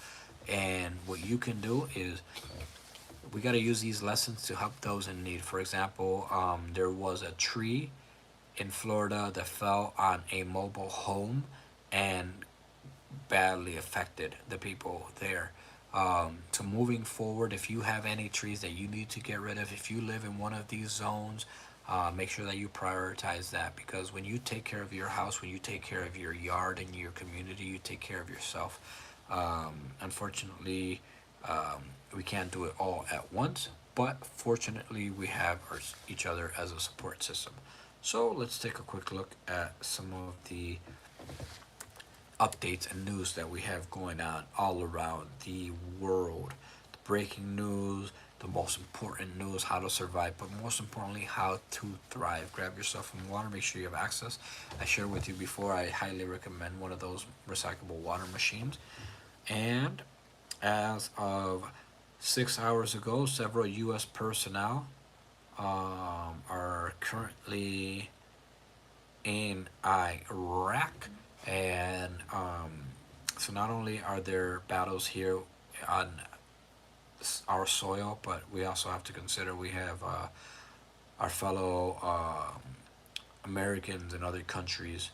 And what you can do is we got to use these lessons to help those in need. For example, there was a tree in Florida that fell on a mobile home and badly affected the people there. So moving forward, if you have any trees that you need to get rid of, if you live in one of these zones, make sure that you prioritize that, because when you take care of your house, when you take care of your yard and your community, you take care of yourself. Unfortunately, we can't do it all at once, but fortunately, we have each other as a support system. So let's take a quick look at some of the updates and news that we have going on all around the world. The breaking news, the most important news, how to survive, but most importantly, how to thrive. Grab yourself some water, make sure you have access. I shared with you before, I highly recommend one of those recyclable water machines. And as of 6 hours ago, several U.S. personnel are currently in Iraq, and so not only are there battles here on our soil, but we also have to consider we have our fellow Americans in other countries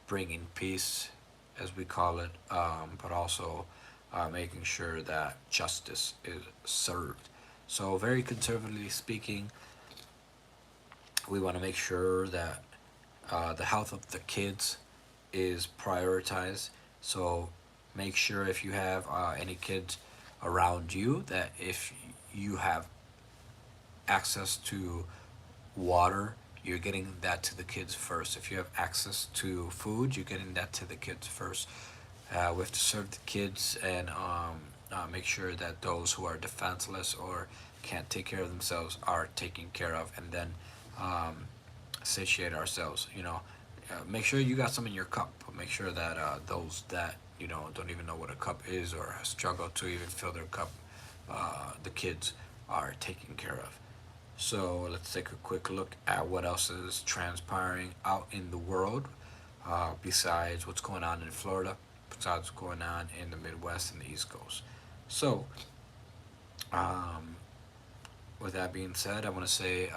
bringing peace, as we call it, but also making sure that justice is served. So, very conservatively speaking, we want to make sure that the health of the kids is prioritized. So, make sure if you have any kids around you, that if you have access to water, you're getting that to the kids first. If you have access to food, you're getting that to the kids first. We have to serve the kids and make sure that those who are defenseless or can't take care of themselves are taken care of, and then satiate ourselves. Make sure you got some in your cup. Make sure that those that don't even know what a cup is or struggle to even fill their cup, the kids, are taken care of. So let's take a quick look at what else is transpiring out in the world, besides what's going on in Florida, besides what's going on in the Midwest and the East Coast. So, um, with that being said, I want to say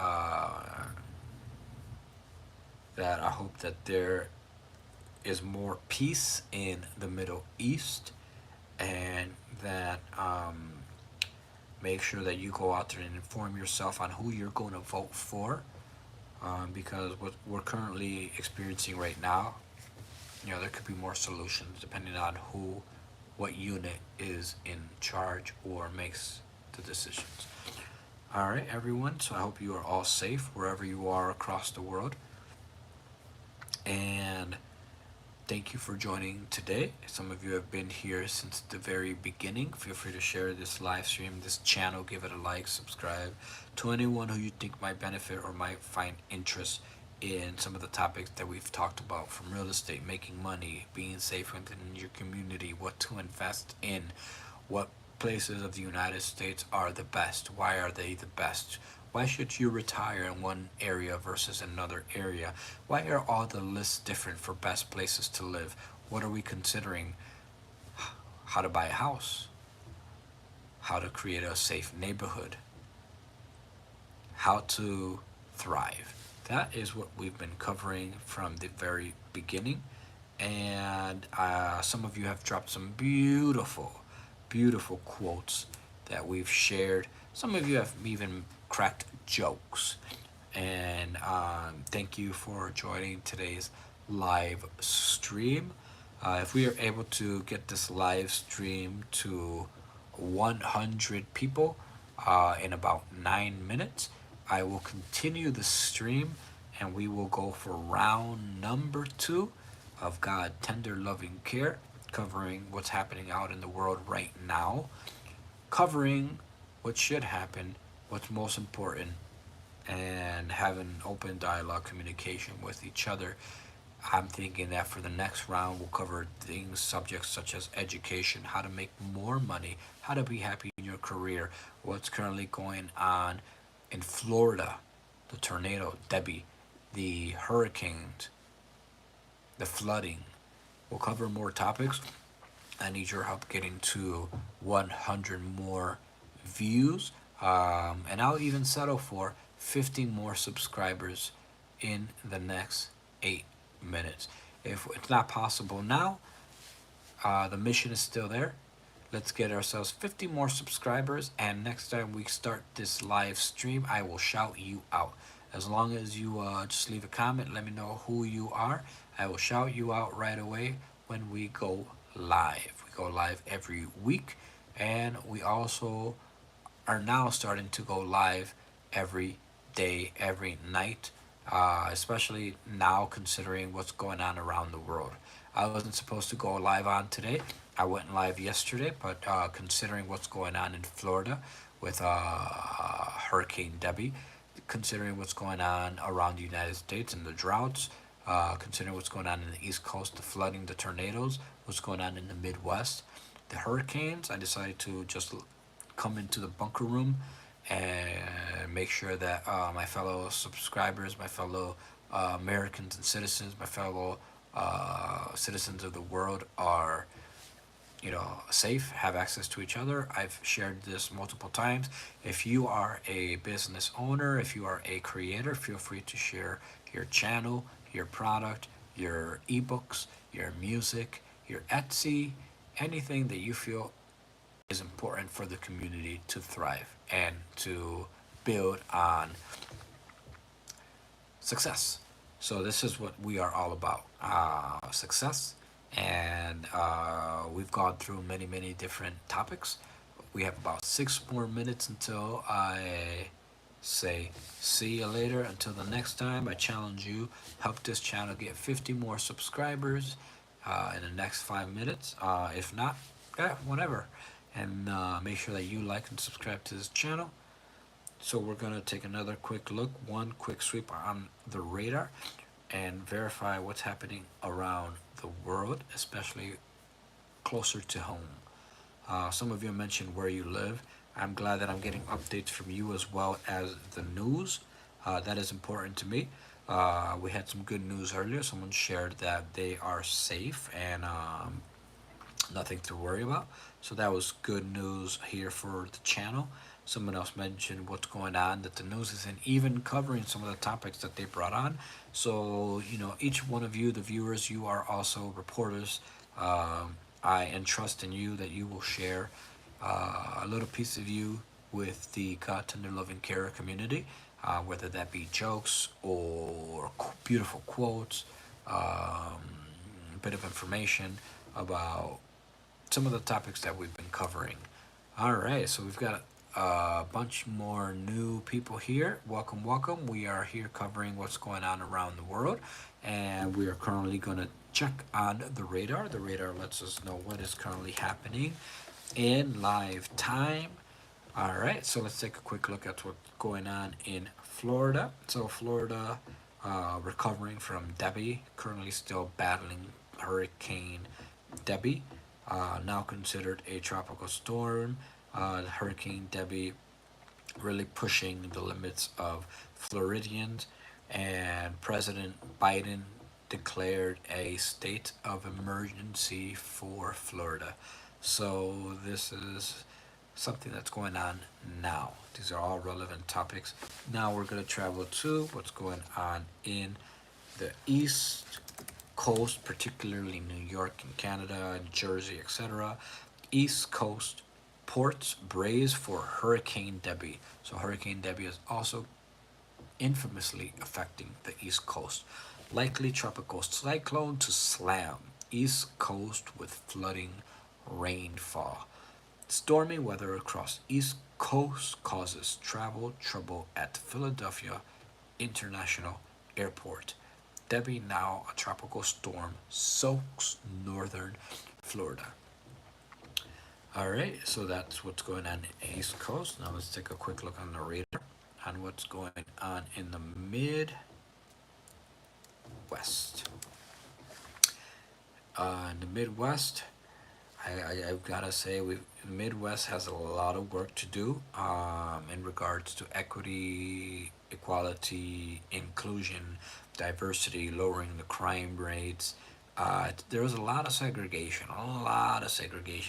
that I hope that there is more peace in the Middle East, and that make sure that you go out there and inform yourself on who you're going to vote for, because what we're currently experiencing right now, there could be more solutions depending on what unit is in charge or makes the decisions. All right, everyone. So I hope you are all safe wherever you are across the world. And thank you for joining today. Some of you have been here since the very beginning. Feel free to share this live stream, this channel, give it a like, subscribe to anyone who you think might benefit or might find interest in some of the topics that we've talked about, from real estate, making money, being safe within your community, what to invest in, what places of the United States are the best, why are they the best, why should you retire in one area versus another area? Why are all the lists different for best places to live? What are we considering? How to buy a house? How to create a safe neighborhood? How to thrive? That is what we've been covering from the very beginning. And some of you have dropped some beautiful, beautiful quotes that we've shared. Some of you have even cracked jokes. And thank you for joining today's live stream. If we are able to get this live stream to 100 people in about 9 minutes, I will continue the stream and we will go for round number 2 of God Tender Loving Care, covering what's happening out in the world right now, covering what should happen, what's most important, and having open dialogue, communication with each other. I'm thinking that for the next round, we'll cover things, subjects such as education, how to make more money, how to be happy in your career, what's currently going on in Florida, the tornado, Debbie, the hurricanes, the flooding. We'll cover more topics. I need your help getting to 100 more views, and I'll even settle for 50 more subscribers in the next 8 minutes. If it's not possible now, the mission is still there. Let's get ourselves 50 more subscribers, and next time we start this live stream, I will shout you out. As long as you just leave a comment, let me know who you are. I will shout you out right away when we go live. We go live every week, and we also are now starting to go live every day, every night, especially now considering what's going on around the world. I wasn't supposed to go live on today. I went live yesterday, but considering what's going on in Florida with Hurricane Debbie, considering what's going on around the United States and the droughts, considering what's going on in the East Coast, the flooding, the tornadoes, what's going on in the Midwest, the hurricanes, I decided to just come into the bunker room and make sure that my fellow subscribers, my fellow Americans and citizens, my fellow citizens of the world are, safe, have access to each other. I've shared this multiple times. If you are a business owner, if you are a creator, feel free to share your channel, your product, your ebooks, your music, your Etsy, anything that you feel is important for the community to thrive and to build on success. So this is what we are all about, success. And we've gone through many, many different topics. We have about 6 more minutes until I say see you later. Until the next time, I challenge you, help this channel get 50 more subscribers in the next 5 minutes. If not, whatever. And make sure that you like and subscribe to this channel. So we're going to take another quick look, one quick sweep on the radar, and verify what's happening around the world, especially closer to home. Some of you mentioned where you live. I'm glad that I'm getting updates from you as well as the news. That is important to me. We had some good news earlier. Someone shared that they are safe and nothing to worry about. So that was good news here for the channel. Someone else mentioned what's going on, that the news isn't even covering some of the topics that they brought on. So, each one of you, the viewers, you are also reporters. I entrust in you that you will share a little piece of you with the God Tender Loving Carer community, whether that be jokes or beautiful quotes, a bit of information about some of the topics that we've been covering. All right, so we've got a bunch more new people here. Welcome, welcome. We are here covering what's going on around the world, and we are currently going to check on the radar. The radar lets us know what is currently happening in live time. All right, so let's take a quick look at what's going on in Florida. So, Florida recovering from Debbie, currently still battling Hurricane Debbie, now considered a tropical storm. Hurricane Debbie really pushing the limits of Floridians, and President Biden declared a state of emergency for Florida. So this is something that's going on now. These are all relevant topics. Now we're going to travel to what's going on in the East Coast, particularly New York and Canada, Jersey, etc. East Coast ports brace for Hurricane Debbie. So Hurricane Debbie is also infamously affecting the East Coast. Likely tropical cyclone to slam East Coast with flooding rainfall. Stormy weather across East Coast causes travel trouble at Philadelphia International Airport. Debbie, now a tropical storm, soaks northern Florida. All right, so that's what's going on in the East Coast. Now let's take a quick look on the radar on what's going on in the Midwest. In the Midwest, I've got to say, the Midwest has a lot of work to do in regards to equity, equality, inclusion, diversity, lowering the crime rates. There's a lot of segregation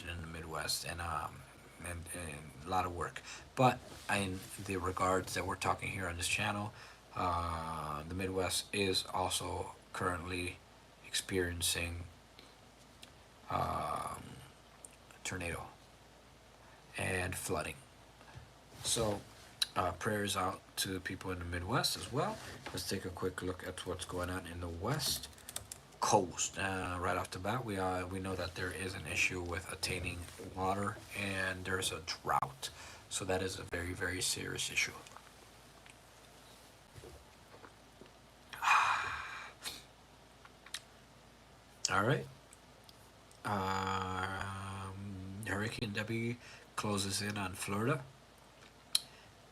in the Midwest, and a lot of work. But in the regards that we're talking here on this channel, the Midwest is also currently experiencing tornado and flooding. So prayers out to people in the Midwest as well. Let's take a quick look at what's going on in the West Coast. Right off the bat, we know that there is an issue with attaining water, and there's a drought. So that is a very, very serious issue. All right. Hurricane Debbie closes in on Florida,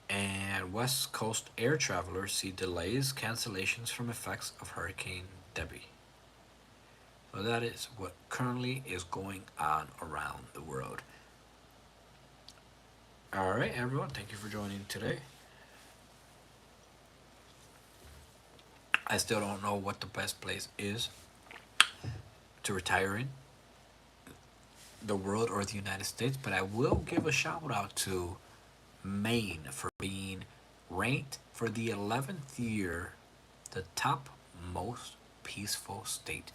and West Coast air travelers see delays, cancellations from effects of Hurricane Debbie. So that is what currently is going on around the world. All right, everyone, thank you for joining today. I still don't know what the best place is to retire in, the world or the United States, but I will give a shout out to Maine for being ranked for the 11th year the top most peaceful state.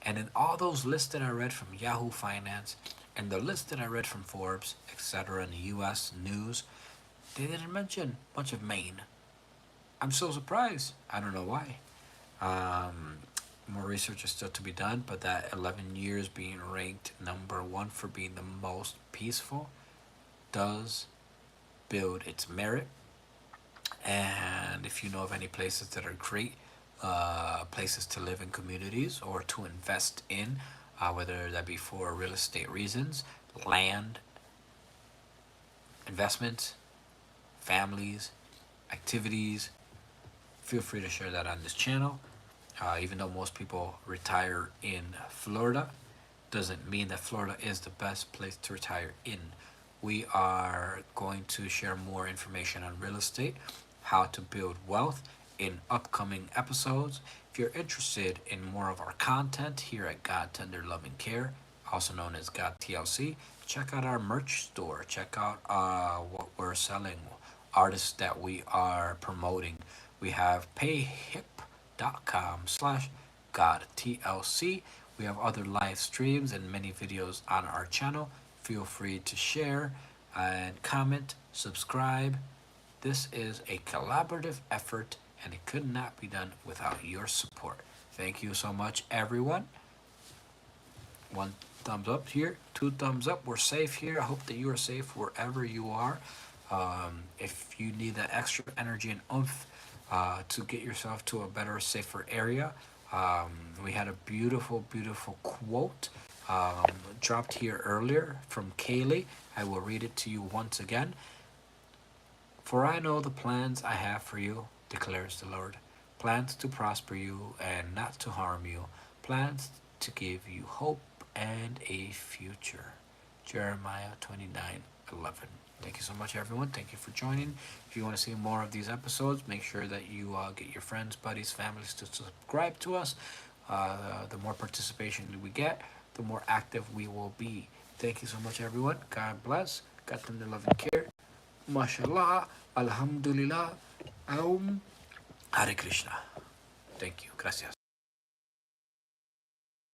And in all those lists that I read from Yahoo Finance and the list that I read from Forbes, etc., in the U.S. news, they didn't mention much of Maine. I'm so surprised. I don't know why. More research is still to be done, but that 11 years being ranked number one for being the most peaceful does build its merit. And if you know of any places that are great places to live in communities or to invest in, whether that be for real estate reasons, land, investments, families, activities, feel free to share that on this channel. Even though most people retire in Florida, doesn't mean that Florida is the best place to retire in. we are going to share more information on real estate, how to build wealth in upcoming episodes. If you're interested in more of our content here at God Tender Loving Care, also known as God TLC, check out our merch store. Check out what we're selling, artists that we are promoting. We have payhip.com/GodTLC. We have other live streams and many videos on our channel. Feel free to share and comment, subscribe. This is a collaborative effort and it could not be done without your support. Thank you so much, everyone. One thumbs up here, two thumbs up. We're safe here. I hope that you are safe wherever you are. If you need that extra energy and oomph to get yourself to a better, safer area, we had a beautiful, beautiful quote dropped here earlier from Kaylee. I will read it to you once again. For I know the plans I have for you, declares the Lord. Plans to prosper you and not to harm you. Plans to give you hope and a future. Jeremiah 29:11. Thank you so much, everyone. Thank you for joining. If you want to see more of these episodes, make sure that you get your friends, buddies, families to subscribe to us. The more participation we get, the more active we will be. Thank you so much, everyone. God bless. God tender love and care. Mashallah. Alhamdulillah. Hare Krishna. Thank you. Gracias.